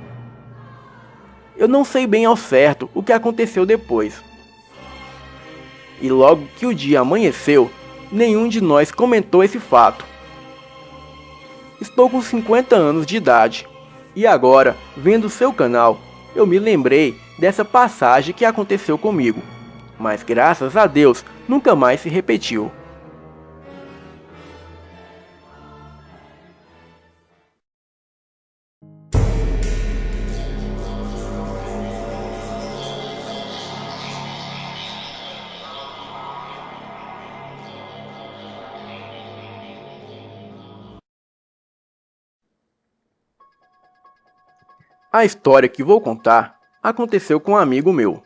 Eu não sei bem ao certo o que aconteceu depois. E logo que o dia amanheceu, nenhum de nós comentou esse fato. Estou com 50 anos de idade, e agora, vendo seu canal, eu me lembrei dessa passagem que aconteceu comigo, mas graças a Deus nunca mais se repetiu. A história que vou contar aconteceu com um amigo meu.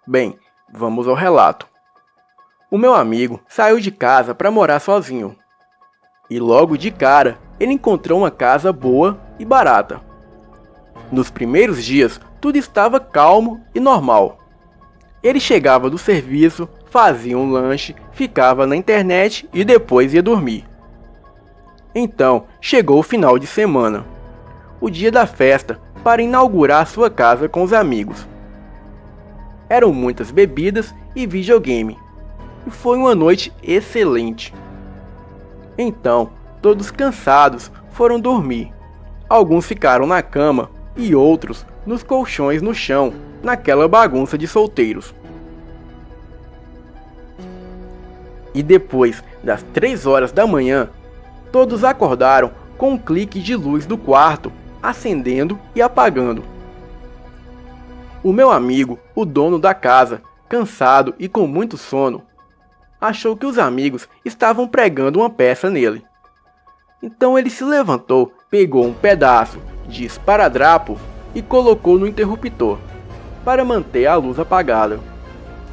Bem, vamos ao relato. O meu amigo saiu de casa para morar sozinho. E logo de cara, ele encontrou uma casa boa e barata. Nos primeiros dias, tudo estava calmo e normal. Ele chegava do serviço, fazia um lanche, ficava na internet e depois ia dormir. Então, chegou o final de semana, o dia da festa, para inaugurar sua casa com os amigos. Eram muitas bebidas e videogame, e foi uma noite excelente. Então, todos cansados foram dormir. Alguns ficaram na cama e outros nos colchões no chão, naquela bagunça de solteiros. E depois das 3 horas da manhã, todos acordaram com um clique de luz do quarto, acendendo e apagando. O meu amigo, o dono da casa, cansado e com muito sono, achou que os amigos estavam pregando uma peça nele. Então ele se levantou, pegou um pedaço de esparadrapo e colocou no interruptor, para manter a luz apagada.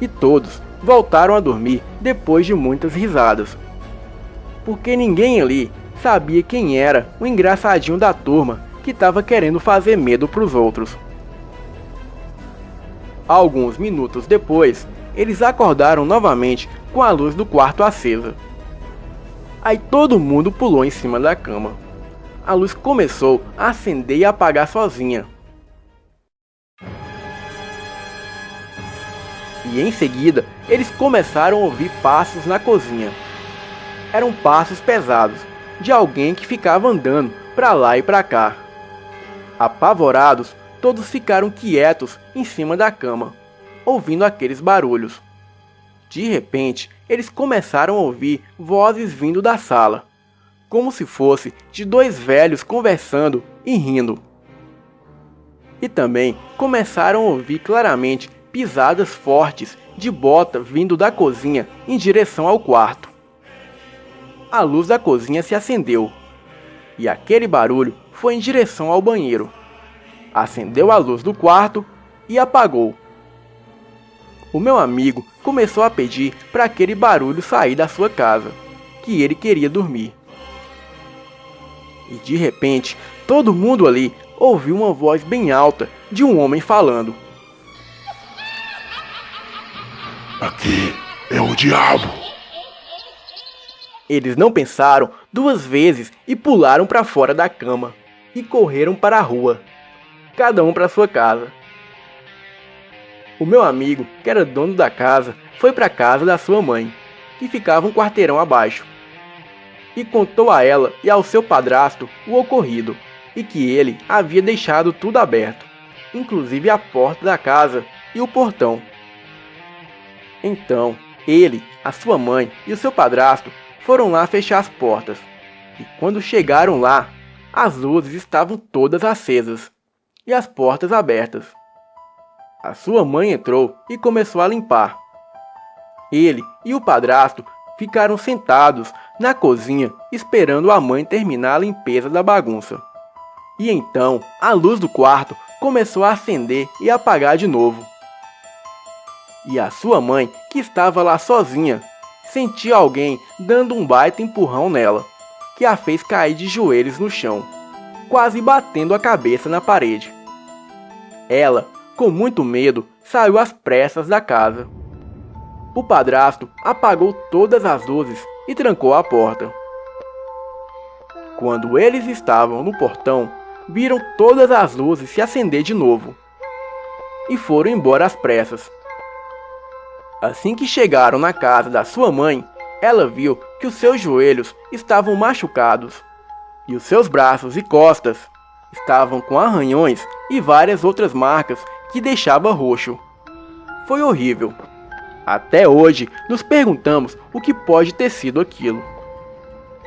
E todos voltaram a dormir depois de muitas risadas, porque ninguém ali sabia quem era o engraçadinho da turma que estava querendo fazer medo para os outros. Alguns minutos depois, eles acordaram novamente com a luz do quarto acesa. Aí todo mundo pulou em cima da cama. A luz começou a acender e apagar sozinha. E em seguida, eles começaram a ouvir passos na cozinha. Eram passos pesados, de alguém que ficava andando para lá e para cá. Apavorados, todos ficaram quietos em cima da cama, ouvindo aqueles barulhos. De repente, eles começaram a ouvir vozes vindo da sala, como se fosse de dois velhos conversando e rindo. E também começaram a ouvir claramente pisadas fortes de bota vindo da cozinha em direção ao quarto. A luz da cozinha se acendeu, e aquele barulho foi em direção ao banheiro. Acendeu a luz do quarto e apagou. O meu amigo começou a pedir para aquele barulho sair da sua casa, que ele queria dormir. E de repente, todo mundo ali ouviu uma voz bem alta de um homem falando. Aqui é o diabo. Eles não pensaram duas vezes e pularam para fora da cama e correram para a rua, cada um para sua casa. O meu amigo, que era dono da casa, foi para a casa da sua mãe, que ficava um quarteirão abaixo, e contou a ela e ao seu padrasto o ocorrido, e que ele havia deixado tudo aberto, inclusive a porta da casa e o portão. Então, ele, a sua mãe e o seu padrasto foram lá fechar as portas, e quando chegaram lá, as luzes estavam todas acesas e as portas abertas. A sua mãe entrou e começou a limpar. Ele e o padrasto ficaram sentados na cozinha esperando a mãe terminar a limpeza da bagunça. E então, a luz do quarto começou a acender e apagar de novo. E a sua mãe, que estava lá sozinha, sentiu alguém dando um baita empurrão nela, que a fez cair de joelhos no chão, quase batendo a cabeça na parede. Ela, com muito medo, saiu às pressas da casa. O padrasto apagou todas as luzes e trancou a porta. Quando eles estavam no portão, viram todas as luzes se acender de novo e foram embora às pressas. Assim que chegaram na casa da sua mãe, ela viu que os seus joelhos estavam machucados e os seus braços e costas estavam com arranhões e várias outras marcas que deixava roxo. Foi horrível. Até hoje nos perguntamos o que pode ter sido aquilo.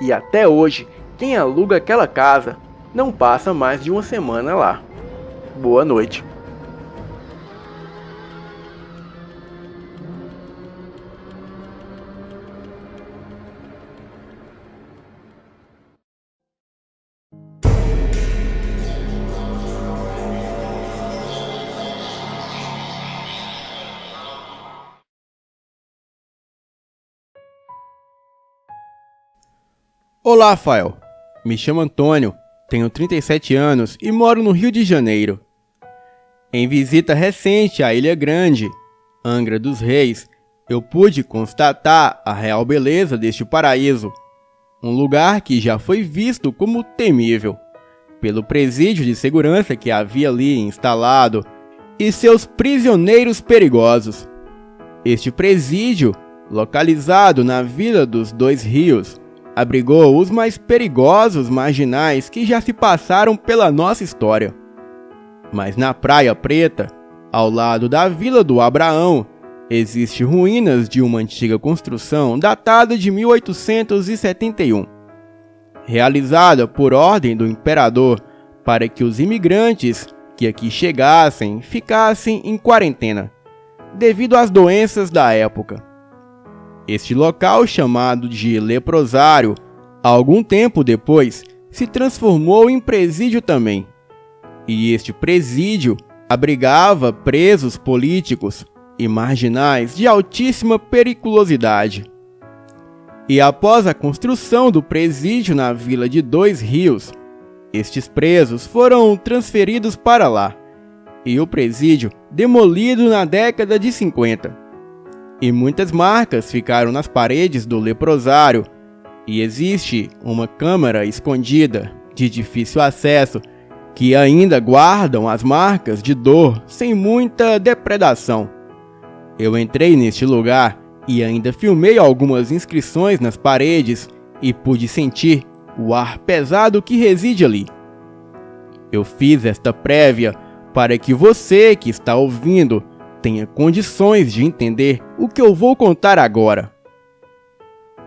E até hoje, quem aluga aquela casa não passa mais de uma semana lá. Boa noite. Olá, Fael. Me chamo Antônio, tenho 37 anos e moro no Rio de Janeiro. Em visita recente à Ilha Grande, Angra dos Reis, eu pude constatar a real beleza deste paraíso, um lugar que já foi visto como temível, pelo presídio de segurança que havia ali instalado e seus prisioneiros perigosos. Este presídio, localizado na Vila dos Dois Rios, abrigou os mais perigosos marginais que já se passaram pela nossa história. Mas na Praia Preta, ao lado da Vila do Abraão, existem ruínas de uma antiga construção datada de 1871, realizada por ordem do imperador para que os imigrantes que aqui chegassem ficassem em quarentena, devido às doenças da época. Este local, chamado de leprosário, algum tempo depois se transformou em presídio também. E este presídio abrigava presos políticos e marginais de altíssima periculosidade. E após a construção do presídio na Vila de Dois Rios, estes presos foram transferidos para lá, e o presídio demolido na década de 50. E muitas marcas ficaram nas paredes do leprosário, e existe uma câmara escondida de difícil acesso que ainda guardam as marcas de dor sem muita depredação. Eu entrei neste lugar e ainda filmei algumas inscrições nas paredes e pude sentir o ar pesado que reside ali. Eu fiz esta prévia para que você que está ouvindo tenha condições de entender o que eu vou contar agora,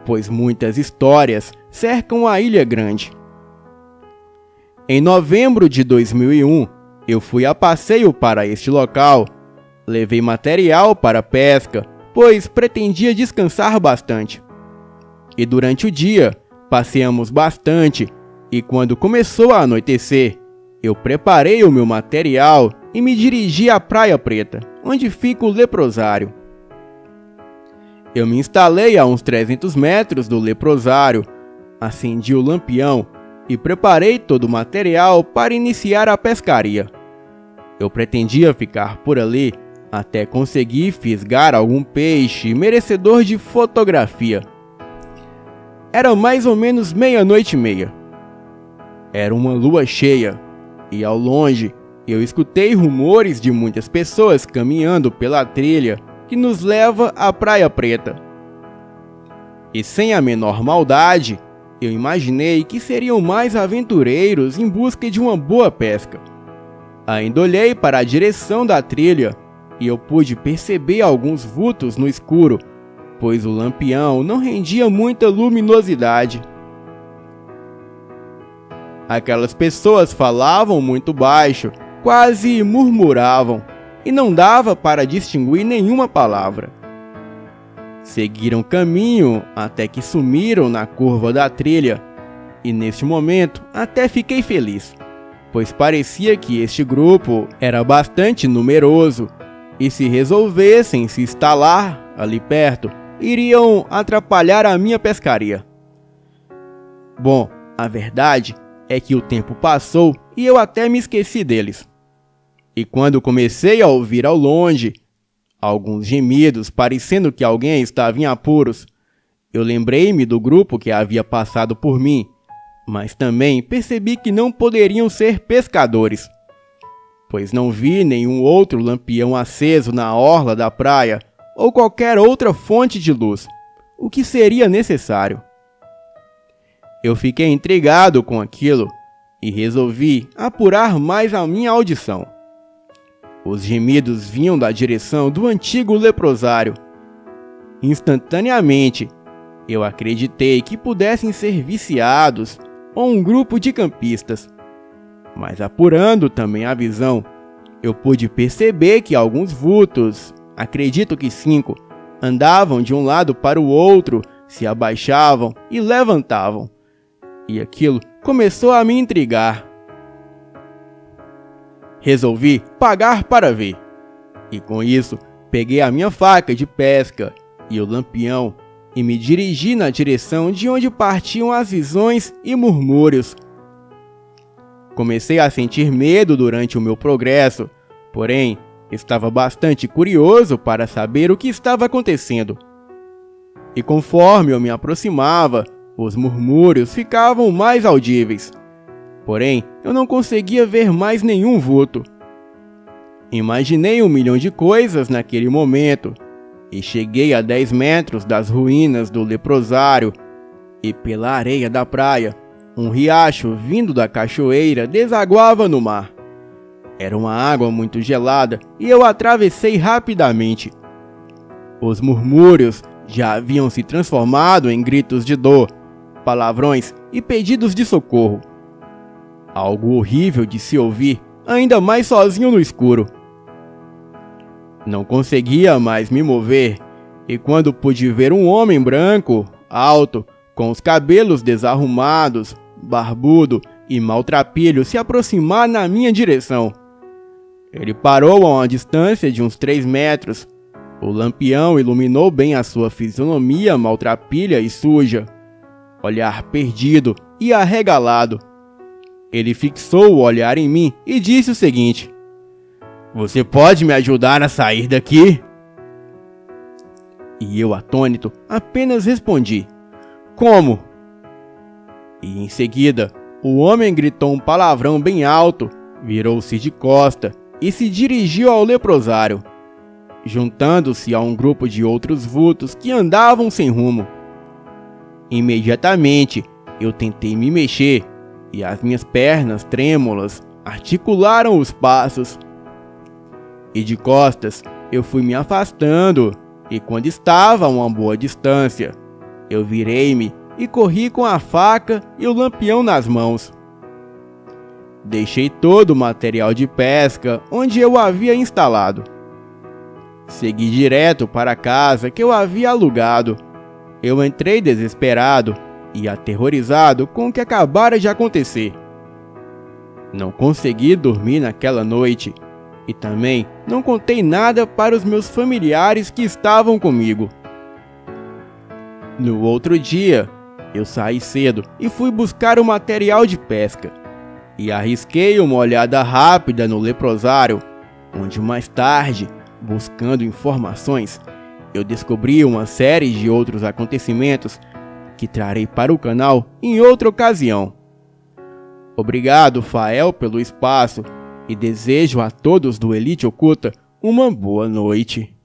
pois muitas histórias cercam a Ilha Grande. Em novembro de 2001, eu fui a passeio para este local. Levei material para pesca, pois pretendia descansar bastante. E durante o dia, passeamos bastante, e quando começou a anoitecer, eu preparei o meu material e me dirigi à Praia Preta, onde fica o leprosário. Eu me instalei a uns 300 metros do leprosário, acendi o lampião e preparei todo o material para iniciar a pescaria. Eu pretendia ficar por ali até conseguir fisgar algum peixe merecedor de fotografia. Era mais ou menos 00:30. Era uma lua cheia, e ao longe eu escutei rumores de muitas pessoas caminhando pela trilha que nos leva à Praia Preta. E sem a menor maldade, eu imaginei que seriam mais aventureiros em busca de uma boa pesca. Ainda olhei para a direção da trilha e eu pude perceber alguns vultos no escuro, pois o lampião não rendia muita luminosidade. Aquelas pessoas falavam muito baixo, quase murmuravam, e não dava para distinguir nenhuma palavra. Seguiram caminho até que sumiram na curva da trilha, e neste momento até fiquei feliz, pois parecia que este grupo era bastante numeroso, e se resolvessem se instalar ali perto, iriam atrapalhar a minha pescaria. Bom, a verdade é que o tempo passou e eu até me esqueci deles. E quando comecei a ouvir ao longe alguns gemidos, parecendo que alguém estava em apuros, eu lembrei-me do grupo que havia passado por mim, mas também percebi que não poderiam ser pescadores, pois não vi nenhum outro lampião aceso na orla da praia ou qualquer outra fonte de luz, o que seria necessário. Eu fiquei intrigado com aquilo e resolvi apurar mais a minha audição. Os gemidos vinham da direção do antigo leprosário. Instantaneamente, eu acreditei que pudessem ser viciados ou um grupo de campistas. Mas apurando também a visão, eu pude perceber que alguns vultos, acredito que 5, andavam de um lado para o outro, se abaixavam e levantavam. E aquilo começou a me intrigar. Resolvi pagar para ver. E com isso, peguei a minha faca de pesca e o lampião e me dirigi na direção de onde partiam as visões e murmúrios. Comecei a sentir medo durante o meu progresso, porém, estava bastante curioso para saber o que estava acontecendo. E conforme eu me aproximava, os murmúrios ficavam mais audíveis. Porém, eu não conseguia ver mais nenhum vulto. Imaginei 1 milhão de coisas naquele momento, e cheguei a 10 metros das ruínas do leprosário, e pela areia da praia, um riacho vindo da cachoeira desaguava no mar. Era uma água muito gelada e eu atravessei rapidamente. Os murmúrios já haviam se transformado em gritos de dor, palavrões e pedidos de socorro. Algo horrível de se ouvir, ainda mais sozinho no escuro. Não conseguia mais me mover, e quando pude ver um homem branco, alto, com os cabelos desarrumados, barbudo e maltrapilho se aproximar na minha direção. Ele parou a uma distância de uns 3 metros. O lampião iluminou bem a sua fisionomia maltrapilha e suja, olhar perdido e arregalado. Ele fixou o olhar em mim e disse o seguinte: "Você pode me ajudar a sair daqui?" E eu, atônito, apenas respondi: "Como?" E em seguida, o homem gritou um palavrão bem alto, virou-se de costa e se dirigiu ao leprosário. juntando-se a um grupo de outros vultos que andavam sem rumo. Imediatamente eu tentei me mexer e as minhas pernas trêmulas articularam os passos. E de costas eu fui me afastando, e quando estava a uma boa distância, eu virei-me e corri com a faca e o lampião nas mãos. Deixei todo o material de pesca onde eu havia instalado. Segui direto para a casa que eu havia alugado. Eu entrei desesperado e aterrorizado com o que acabara de acontecer. Não consegui dormir naquela noite e também não contei nada para os meus familiares que estavam comigo. No outro dia, eu saí cedo e fui buscar o material de pesca e arrisquei uma olhada rápida no leprosário, onde mais tarde, buscando informações, eu descobri uma série de outros acontecimentos que trarei para o canal em outra ocasião. Obrigado, Fael, pelo espaço e desejo a todos do Elite Oculta uma boa noite.